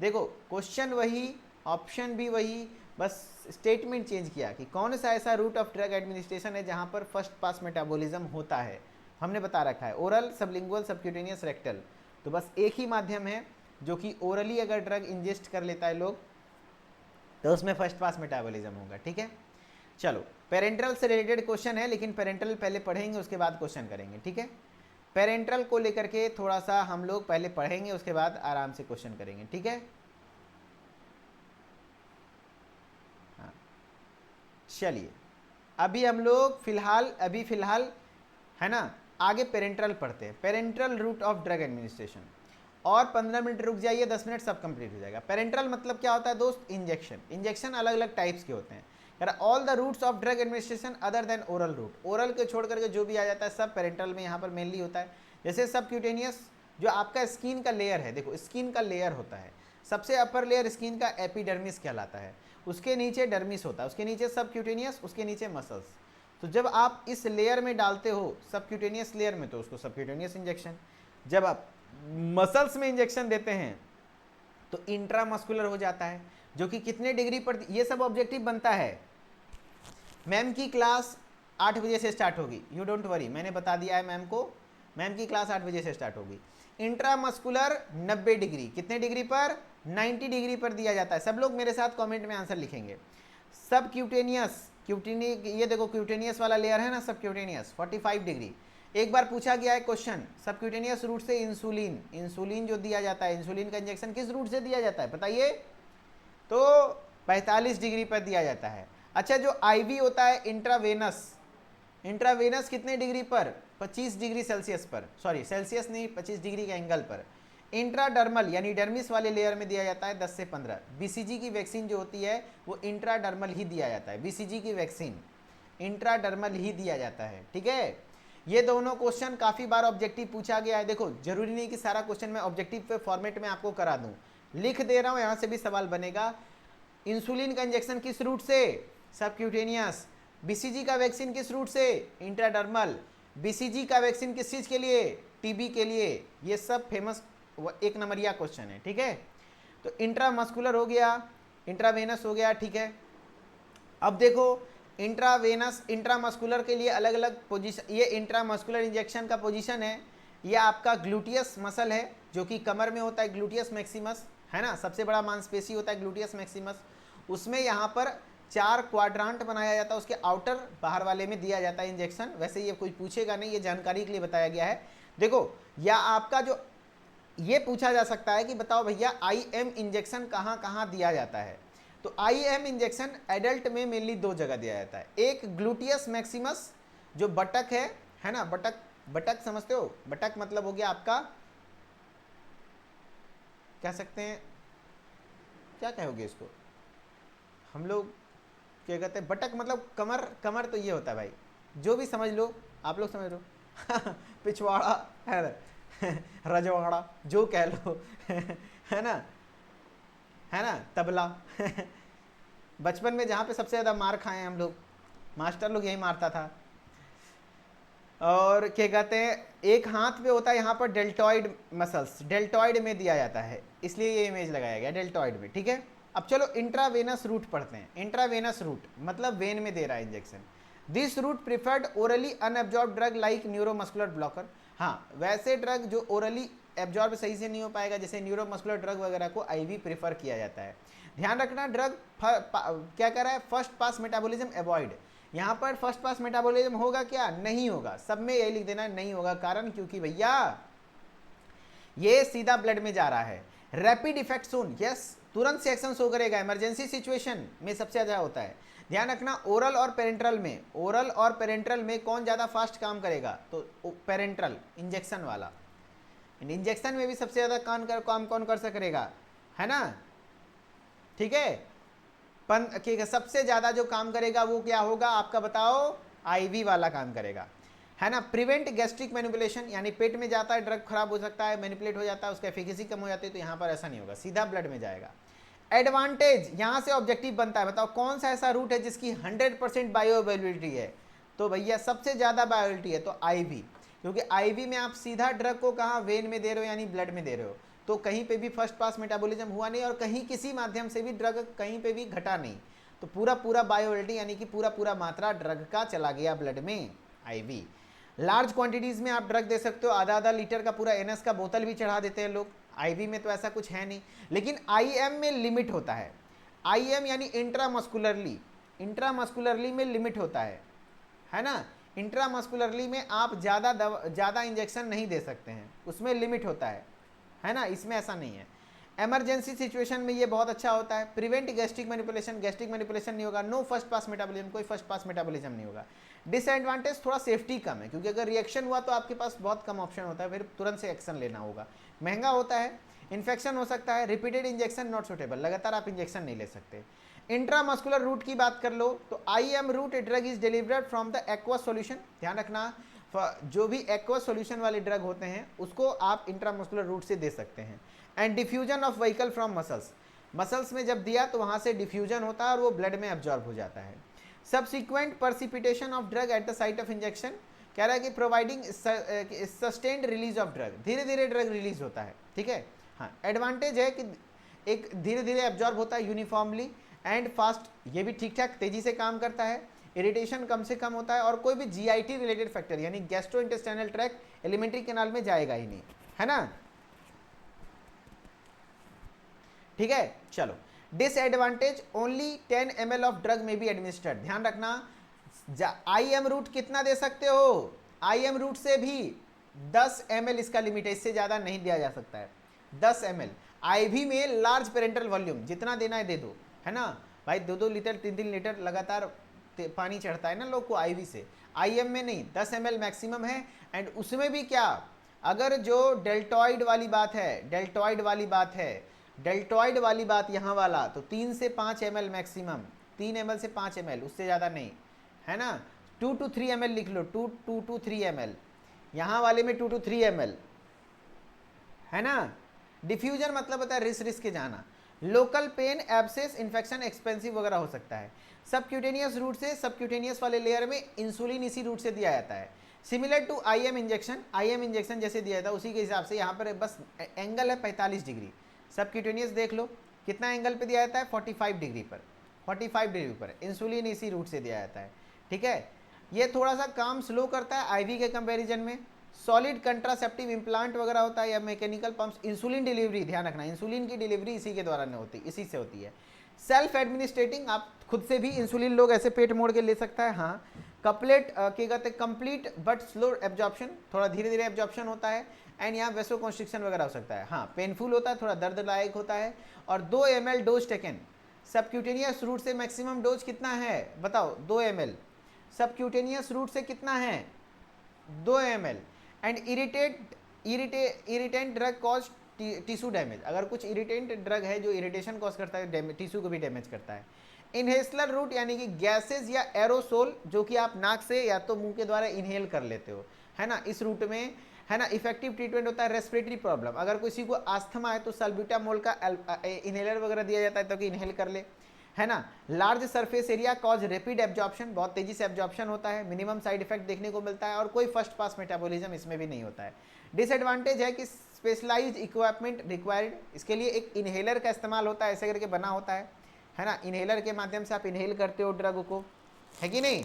देखो क्वेश्चन वही, ऑप्शन भी वही, बस स्टेटमेंट चेंज किया कि कौन सा ऐसा रूट ऑफ ड्रग एडमिनिस्ट्रेशन है जहां पर फर्स्ट पास मेटाबॉलिज्म होता है। हमने बता रखा है ओरल, सबलिंगुअल, सबक्यूटेनियस, रेक्टल। तो बस एक ही माध्यम है जो कि ओरली अगर ड्रग इंजेस्ट कर लेता है लोग तो उसमें फर्स्ट पास मेटाबॉलिज्म होगा। ठीक है, चलो पेरेंटल से रिलेटेड क्वेश्चन है, लेकिन पेरेंटल पहले पढ़ेंगे उसके बाद क्वेश्चन करेंगे। ठीक है, पेरेंटल को लेकर के थोड़ा सा हम लोग पहले पढ़ेंगे, उसके बाद आराम से क्वेश्चन करेंगे। ठीक है, हाँ चलिए अभी हम लोग फिलहाल है ना आगे पेरेंटल पढ़ते हैं, parenteral route of drug administration. और 15 मिनट रुक जाइए, 10 मिनट सब कंप्लीट हो जाएगा। पेरेंटल मतलब क्या होता है दोस्त? इंजेक्शन। इंजेक्शन अलग अलग टाइप्स के होते हैं। All the routes of drug administration other than oral route, oral के छोड़ करके जो भी आ जाता है सब पेरेंटल में यहाँ पर मेनली होता है। जैसे सबक्यूटेनियस जो आपका स्किन का लेयर है, देखो स्किन का लेयर होता है, सबसे अपर लेयर स्किन का एपिडर्मिस कहलाता है, उसके नीचे डर्मिस होता है, उसके नीचे सबक्यूटेनियस, उसके नीचे मसल्स। तो जब आप इस लेयर में डालते हो सबक्यूटेनियस लेयर में तो उसको सबक्यूटेनियस इंजेक्शन, जब आप मसल्स में इंजेक्शन देते हैं तो इंट्रामस्कुलर हो जाता है, जो कि कितने डिग्री पर, ये सब ऑब्जेक्टिव बनता है। मैम की क्लास 8 बजे से स्टार्ट होगी, यू डोंट वरी, मैंने बता दिया है मैम को, मैम की क्लास 8 बजे से स्टार्ट होगी। इंट्रामस्कुलर 90 डिग्री, कितने डिग्री पर? 90 डिग्री पर दिया जाता है। सब लोग मेरे साथ कमेंट में आंसर लिखेंगे। सब क्यूटेनियस, ये देखो क्यूटेनियस वाला लेयर है ना, सब क्यूटेनियस 45 डिग्री। एक बार पूछा गया है क्वेश्चन, सबक्यूटेनियस रूट से इंसुलिन जो दिया जाता है, इंसुलिन का इंजेक्शन किस रूट से दिया जाता है बताइए? तो 45 डिग्री पर दिया जाता है। अच्छा, जो आईवी होता है इंट्रावेनस कितने डिग्री पर? 25 डिग्री सेल्सियस पर, सॉरी सेल्सियस नहीं, 25 डिग्री के एंगल पर। इंट्राडर्मल यानी डर्मिस वाले लेयर में दिया जाता है 10 से 15। बीसीजी की वैक्सीन जो होती है वो इंट्राडर्मल ही दिया जाता है, बीसीजी की वैक्सीन इंट्राडर्मल ही दिया जाता है। ठीक है, ये दोनों क्वेश्चन काफ़ी बार ऑब्जेक्टिव पूछा गया है। देखो जरूरी नहीं कि सारा क्वेश्चन मैं ऑब्जेक्टिव पे फॉर्मेट में आपको करा दूं, लिख दे रहा हूं, यहाँ से भी सवाल बनेगा। इंसुलिन का इंजेक्शन किस रूट से? सबक्यूटेनियस। बीसीजी का वैक्सीन किस रूट से? इंट्राडर्मल। बीसीजी का वैक्सीन किस चीज़ के लिए? टीबी के लिए। ये सब फेमस 1 नंबरिया क्वेश्चन है। ठीक है, तो इंट्रामस्कुलर हो गया, इंट्रावेनस हो गया। ठीक है, अब देखो इंट्रावेनस इंट्रामस्कुलर के लिए अलग अलग पोजीशन, ये इंट्रामस्कुलर इंजेक्शन का पोजीशन है, ये आपका ग्लूटियस मसल है जो कि कमर में होता है, ग्लूटियस मैक्सिमस है ना, सबसे बड़ा मांसपेशी होता है ग्लूटियस मैक्सिमस। उसमें यहाँ पर 4 क्वाड्रांट बनाया जाता है, उसके आउटर बाहर वाले में दिया जाता है इंजेक्शन। वैसे ये कोई पूछेगा नहीं, ये जानकारी के लिए बताया गया है। देखो या आपका जो ये पूछा जा सकता है कि बताओ भैया IM इंजेक्शन कहाँ कहाँ दिया जाता है? तो IM इंजेक्शन एडल्ट में मेनली 2 जगह दिया जाता है। एक ग्लूटियस मैक्सिमस जो बटक है ना, बटक समझते हो? बटक मतलब हो गया आपका, कह सकते हैं क्या कहोगे इसको हम लोग, क्या कहते हैं? बटक मतलब कमर तो ये होता है भाई, जो भी समझ लो, आप लोग समझ लो पिछवाड़ा है रजवाड़ा जो कह लो है ना तबला बचपन में जहाँ पे सबसे ज़्यादा मार खाए हैं हम लोग, मास्टर लोग यही मारता था। और क्या कहते हैं, एक हाथ पे होता है यहाँ पर डेल्टॉइड मसल्स, डेल्टॉइड में दिया जाता है, इसलिए ये इमेज लगाया गया डेल्टॉइड में। ठीक है, अब चलो इंट्रावेनस रूट पढ़ते हैं। इंट्रावेनस रूट मतलब वेन में दे रहा है injection. This route preferred orally unabsorbed drug like neuromuscular blocker. हाँ, वैसे ड्रग जो ओरली एब्जॉर्ब सही से नहीं हो पाएगा, जैसे न्यूरोमस्कुलर ड्रग वगैरह को IV प्रेफर किया जाता है। ध्यान रखना, ड्रग क्या कर रहा है? First pass metabolism avoid. यहाँ पर फर्स्ट पास मेटाबॉलिज्म होगा क्या? नहीं होगा, सब में यही लिख देना नहीं होगा। कारण क्योंकि भैया ये सीधा ब्लड में जा रहा है। रैपिड इफेक्ट सुन, यस तुरंत से एक्शन शो करेगा, इमरजेंसी सिचुएशन में सबसे ज़्यादा होता है। ध्यान रखना, ओरल और पेरेंट्रल में कौन ज़्यादा फास्ट काम करेगा? तो पेरेंट्रल इंजेक्शन वाला। इंजेक्शन में भी सबसे ज़्यादा काम कौन कर सकेगा, है ना? ठीक है, सबसे ज़्यादा जो काम करेगा वो क्या होगा आपका बताओ? IV वाला काम करेगा, है ना। प्रिवेंट गैस्ट्रिक मैनिपुलेशन, यानी पेट में जाता है ड्रग खराब हो सकता है, मैनिपुलेट हो जाता है, उसका एफिकेसी कम हो जाती है, तो यहाँ पर ऐसा नहीं होगा, सीधा ब्लड में जाएगा। एडवांटेज, यहाँ से ऑब्जेक्टिव बनता है, बताओ कौन सा ऐसा रूट है जिसकी 100% बायो अवेलेबिलिटी है? तो भैया सबसे ज़्यादा बायोलिटी है तो आईवी, क्योंकि आईवी में आप सीधा ड्रग को कहाँ वेन में दे रहे हो यानी ब्लड में दे रहे हो, तो कहीं पे भी फर्स्ट पास मेटाबॉलिज्म हुआ नहीं और कहीं किसी माध्यम से भी ड्रग कहीं पे भी घटा नहीं, तो पूरा पूरा बायोलिटी यानी कि पूरा पूरा मात्रा ड्रग का चला गया ब्लड में आईवी। लार्ज क्वांटिटीज में आप ड्रग दे सकते हो, आधा आधा लीटर का पूरा एनएस का बोतल भी चढ़ा देते हैं लोग। आईवी में तो ऐसा कुछ है नहीं, लेकिन आईएम में लिमिट होता है। आईएम यानी इंट्रामस्कुलरली, इंट्रामस्कुलरली में लिमिट होता है ना। इंट्रामस्कुलरली में आप ज़्यादा इंजेक्शन नहीं दे सकते हैं, उसमें लिमिट होता है ना, इसमें ऐसा नहीं है। इमरजेंसी सिचुएशन में ये बहुत अच्छा होता है। Prevent gastric manipulation, gastric manipulation नहीं होगा। नो फर्स्ट पास मेटाबॉलिज्म, कोई फर्स्ट पास मेटाबॉलिज्म नहीं होगा। डिसएडवांटेज थोड़ा सेफ्टी कम है, क्योंकि अगर रिएक्शन हुआ तो आपके पास बहुत कम ऑप्शन होता है, फिर तुरंत से एक्शन लेना होगा। महंगा होता है, इन्फेक्शन हो सकता है। रिपीटेड इंजेक्शन नॉट सुटेबल, लगातार आप इंजेक्शन नहीं ले सकते। इंट्रामस्कुलर रूट की बात कर लो तो IM route drug is delivered from the aqueous solution. ध्यान रखना, जो भी एक्वस सॉल्यूशन वाले ड्रग होते हैं उसको आप इंट्रामस्कुलर रूट से दे सकते हैं। And diffusion of vehicle from muscles, muscles में जब दिया तो वहाँ से डिफ्यूजन होता है और वो ब्लड में एब्जॉर्ब हो जाता है। Subsequent precipitation of drug at the site of injection, कह रहा है कि providing sustained release of drug, धीरे धीरे ड्रग रिलीज होता है, ठीक है। हाँ, एडवांटेज है कि एक धीरे धीरे एब्जॉर्ब होता है यूनिफॉर्मली एंड फास्ट, ये भी ठीक ठाक तेजी से काम करता है। इरिटेशन कम से कम होता है और कोई भी जीआईटी रिलेटेड फैक्टर यानी gastro intestinal tract alimentary canal में जाएगा ही नहीं, है ना, ठीक है। चलो, disadvantage only 10 ml of drug में बी एडमिनिस्टर्ड। ध्यान रखना, आईएम रूट कितना दे सकते हो, आईएम रूट से भी 10 ml इसका लिमिट है, इससे ज्यादा नहीं दिया जा सकता है। 10 ml। आईवी में लार्ज पेरेंटल वॉल्यूम, जितना देना है दे दो, है ना भाई। 2-2 लीटर 3-3 लीटर लगातार पानी चढ़ता है ना लोग को आईवी से। आईएम में नहीं, 10 ml मैक्सिमम है। एंड उसमें भी क्या, अगर जो डेल्टॉइड वाली बात है, डेल्टॉइड वाली बात है, डेल्टॉइड वाली बात यहाँ वाला, तो 3 से 5 ml मैक्सिमम, 3 ml से 5 ml, उससे ज़्यादा नहीं, है ना। 2 to 3 ml लिख लो, 2 to 3 ml, यहाँ वाले में 2 to 3 ml, है ना। डिफ्यूजन मतलब होता है रिस्क के जाना। Local pain, abscess, infection, expensive वगैरह हो सकता है। सबक्यूटेनियस रूट से, सबक्यूटेनियस वाले लेयर में इंसुलिन इसी रूट से दिया जाता है। Similar to IM injection, IM injection जैसे दिया जाता है उसी के हिसाब से यहाँ पर बस एंगल है 45 डिग्री। सबक्यूटेनियस देख लो कितना एंगल पे दिया जाता है, 45 डिग्री पर, 45 डिग्री पर इंसुलिन इसी रूट से दिया जाता है, ठीक है। ये थोड़ा सा काम स्लो करता है आईवी के कंपैरिजन में। सॉलिड कंट्रासेप्टिव इम्प्लांट वगैरह होता है या मैकेनिकल पंप्स। इंसुलिन डिलीवरी, ध्यान रखना, इंसुलिन की डिलीवरी इसी के द्वारा नहीं होती, इसी से होती है। सेल्फ एडमिनिस्ट्रेटिंग, आप खुद से भी इंसुलिन लोग ऐसे पेट मोड़ के ले सकता है। हाँ, कपलेट क्या कहते हैं, कंप्लीट बट स्लो एब्जॉर्प्शन, थोड़ा धीरे धीरे एब्जॉर्प्शन होता है। एंड यहाँ वेसो कॉन्स्ट्रिक्शन वगैरह हो सकता है। हाँ, पेनफुल होता है, थोड़ा दर्द लायक होता है। और 2 ml dose taken. Subcutaneous route से मैक्सिमम डोज कितना है बताओ, 2 ml। सबक्यूटेनियस रूट से कितना है, 2 ml। And irritant drug cause tissue damage, अगर कुछ इरिटेंट ड्रग है जो इरिटेशन कॉज करता है, टिश्यू को भी डैमेज करता है। इनहेलर रूट यानी कि गैसेज या एरोसोल जो कि आप नाक से या तो मुंह के द्वारा इनहेल कर लेते हो, है ना, इस रूट में, है ना। इफेक्टिव ट्रीटमेंट होता है रेस्पिरेटरी प्रॉब्लम, अगर किसी को आस्थमा है तो सल्ब्यूटामोल का इनहेलर वगैरह दिया जाता है तो कि इनहेल कर ले, है ना। Large surface area cause rapid absorption, बहुत तेजी से एब्जॉर्प्शन होता है। मिनिमम साइड इफेक्ट देखने को मिलता है और कोई फर्स्ट पास मेटाबॉलिज्म इसमें भी नहीं होता है। डिसएडवांटेज है कि स्पेशलाइज्ड इक्विपमेंट रिक्वायर्ड, इसके लिए एक इनहेलर का इस्तेमाल होता है, ऐसे करके बना होता है ना। इनहेलर के माध्यम से आप इनहेल करते हो ड्रग को, है कि नहीं।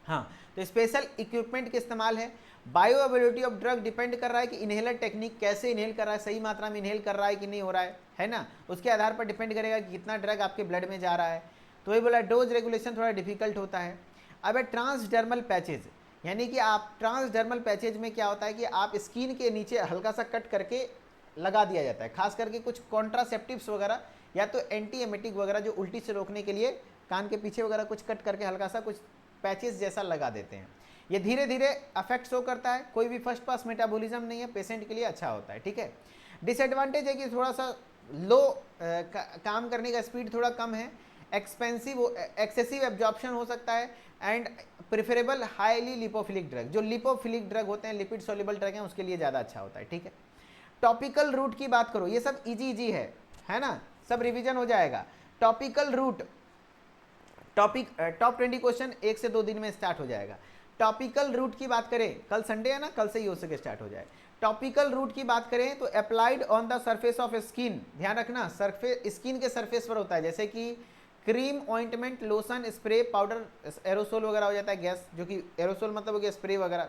हाँ, तो स्पेशल इक्विपमेंट के इस्तेमाल है। Bio availability of drug depend कर रहा है कि इनहेलर टेक्निक कैसे इनहेल कर रहा है, सही मात्रा में इनहेल कर रहा है कि नहीं हो रहा है ना। उसके आधार पर डिपेंड करेगा कि कितना ड्रग आपके ब्लड में जा रहा है। तो ये बोला डोज रेगुलेशन थोड़ा डिफिकल्ट होता है। अब है ट्रांसडर्मल पैचेज, यानी कि आप ट्रांसडर्मल पैचेज में क्या होता है कि आप स्किन के नीचे हल्का सा कट करके लगा दिया जाता है, खास करके कुछ कॉन्ट्रासेप्टिव्स वगैरह या तो एंटी एमेटिक वगैरह जो उल्टी से रोकने के लिए कान के पीछे वगैरह कुछ कट करके हल्का सा कुछ पैचेस जैसा लगा देते हैं। ये धीरे धीरे अफेक्ट शो करता है, कोई भी फर्स्ट पास मेटाबॉलिज्म नहीं है, पेशेंट के लिए अच्छा होता है, ठीक है। डिसएडवांटेज है कि थोड़ा सा लो काम करने का स्पीड थोड़ा कम है, एक्सेसिव एब्जॉर्प्शन हो सकता है। And preferable highly lipophilic drug, जो लिपोफिलिक ड्रग होते हैं, लिपिड सोल्यूबल ड्रग हैं, उसके लिए ज़्यादा अच्छा होता है, ठीक है। टॉपिकल रूट की बात करो, ये सब इजी है ना, सब रिवीजन हो जाएगा। टॉपिकल रूट टॉप 20 क्वेश्चन 1 से 2 दिन में स्टार्ट हो जाएगा। टॉपिकल रूट की बात करें, कल संडे है ना, कल से ही हो सके स्टार्ट हो जाए। टॉपिकल रूट की बात करें तो applied on the surface of skin, ध्यान रखना सरफेस, स्किन के सरफेस पर होता है, जैसे कि cream, ointment, lotion, spray, powder, aerosol वगैरह हो जाता है, गैस, जो कि एरोसोल मतलब हो गया स्प्रे वगैरह।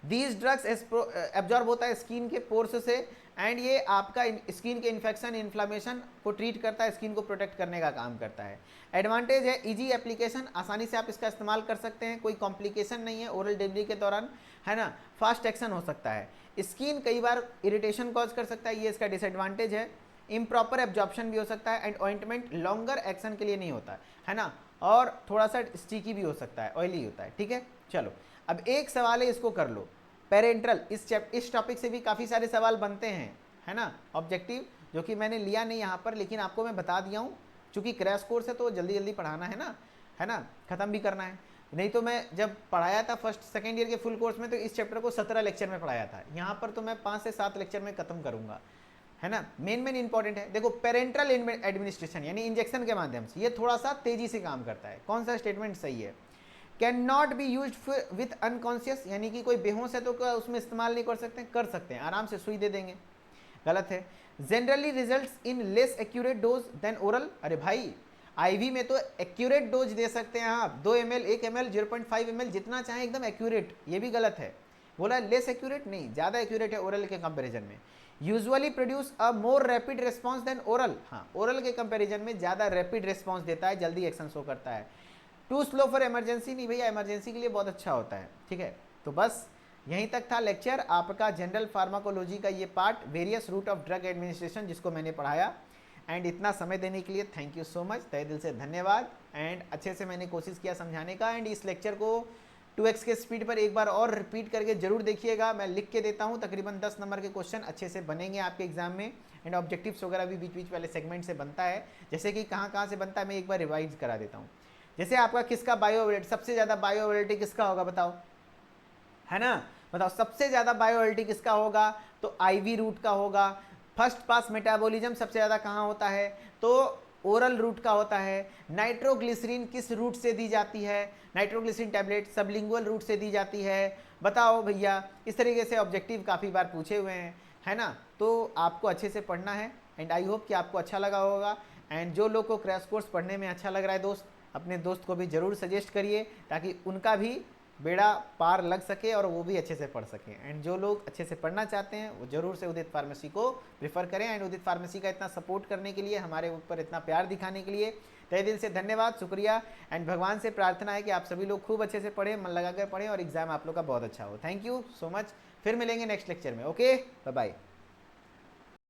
दीज ड्रग्स एब्जॉर्ब होता है स्किन के पोर्स से, एंड ये आपका स्किन के इन्फेक्शन, इन्फ्लामेशन को ट्रीट करता है, स्किन को प्रोटेक्ट करने का काम करता है। एडवांटेज है इजी एप्लीकेशन, आसानी से आप इसका इस्तेमाल कर सकते हैं, कोई कॉम्प्लिकेशन नहीं है ओरल डिलीवरी के दौरान, है ना। फास्ट एक्शन हो सकता है, स्किन कई बार इरिटेशन कॉज कर सकता है, ये इसका डिसएडवांटेज है। इम्प्रॉपर एब्जॉर्प्शन भी हो सकता है, एंड ऑइंटमेंट लॉन्गर एक्शन के लिए नहीं होता है ना, और थोड़ा सा स्टिकी भी हो सकता है, ऑयली होता है, ठीक है। चलो अब एक सवाल है, इसको कर लो, पेरेंटल, इस टॉपिक से भी काफ़ी सारे सवाल बनते हैं, है ना, ऑब्जेक्टिव, जो कि मैंने लिया नहीं यहाँ पर, लेकिन आपको मैं बता दिया हूँ, चूँकि क्रैश कोर्स है तो जल्दी जल्दी पढ़ाना है ना, ख़त्म भी करना है। नहीं तो मैं जब पढ़ाया था फर्स्ट सेकेंड ईयर के फुल कोर्स में तो इस चैप्टर को 17 लेक्चर में पढ़ाया था, यहाँ पर तो मैं 5 से 7 लेक्चर में खत्म करूँगा, है ना। मेन इंपॉर्टेंट है, देखो पेरेंटल एडमिनिस्ट्रेशन यानी इंजेक्शन के माध्यम से, ये थोड़ा सा तेजी से काम करता है। कौन सा स्टेटमेंट सही है? Can not be use with unconscious, यानी कि कोई बेहोश है तो क्या उसमें इस्तेमाल नहीं कर सकते? कर सकते हैं, आराम से सुई दे देंगे, गलत है। Generally results in less accurate dose than oral, अरे भाई आईवी में तो एक्यूरेट डोज दे सकते हैं आप, 2 ml, 1 ml, 0.5 ml, जितना चाहे एकदम एक्यूरेट, ये भी गलत है। बोला लेस एक्यूरेट, नहीं, ज़्यादा एक्यूरेट है ओरल के कंपैरिजन में। Usually produce a more rapid response than oral, हाँ ओरल के कंपैरिजन में ज़्यादा रैपिड रिस्पॉन्स देता है, जल्दी एक्शन शो करता है। टू स्लो फॉर इमरजेंसी, नहीं भैया इमरजेंसी के लिए बहुत अच्छा होता है, ठीक है। तो बस यहीं तक था लेक्चर आपका जनरल फार्माकोलॉजी का ये part, various route of drug administration, जिसको मैंने पढ़ाया। एंड इतना समय देने के लिए थैंक यू सो मच, तहे दिल से धन्यवाद। एंड अच्छे से मैंने कोशिश किया समझाने का, एंड इस लेक्चर को 2x के स्पीड पर एक बार और रिपीट करके जरूर देखिएगा, मैं लिख के देता हूँ, तकरीबन 10 नंबर के क्वेश्चन अच्छे से बनेंगे आपके एग्जाम में। एंड ऑब्जेक्टिव्स वगैरह भी बीच बीच वाले सेगमेंट से बनता है, जैसे कि कहाँ से बनता है मैं एक बार रिवाइज करा देता हूँ। जैसे आपका किसका बायोअवेलेबिलिटी, सबसे ज़्यादा बायोअवेलेबिलिटी किसका होगा बताओ, है ना, बताओ सबसे ज़्यादा बायोअवेलेबिलिटी किसका होगा? तो आईवी रूट का होगा। फर्स्ट पास मेटाबॉलिज्म सबसे ज़्यादा कहाँ होता है? तो ओरल रूट का होता है। नाइट्रोग्लिसरीन किस रूट से दी जाती है? नाइट्रोग्लिसरीन टैबलेट सबलिंगुअल रूट से दी जाती है, बताओ भैया। इस तरीके से ऑब्जेक्टिव काफ़ी बार पूछे हुए हैं, है ना। तो आपको अच्छे से पढ़ना है, एंड आई होप कि आपको अच्छा लगा होगा। एंड जो लोग को क्रैश कोर्स पढ़ने में अच्छा लग रहा है दोस्त, अपने दोस्त को भी ज़रूर सजेस्ट करिए, ताकि उनका भी बेड़ा पार लग सके और वो भी अच्छे से पढ़ सकें। एंड जो लोग अच्छे से पढ़ना चाहते हैं वो ज़रूर से उदित फार्मेसी को प्रेफर करें। एंड उदित फार्मेसी का इतना सपोर्ट करने के लिए, हमारे ऊपर इतना प्यार दिखाने के लिए तहे दिल से धन्यवाद, शुक्रिया। एंड भगवान से प्रार्थना है कि आप सभी लोग खूब अच्छे से पढ़ें, मन लगा कर पढ़ें, और एग्जाम आप लोग का बहुत अच्छा हो। थैंक यू सो मच, फिर मिलेंगे नेक्स्ट लेक्चर में। Okay, bye bye.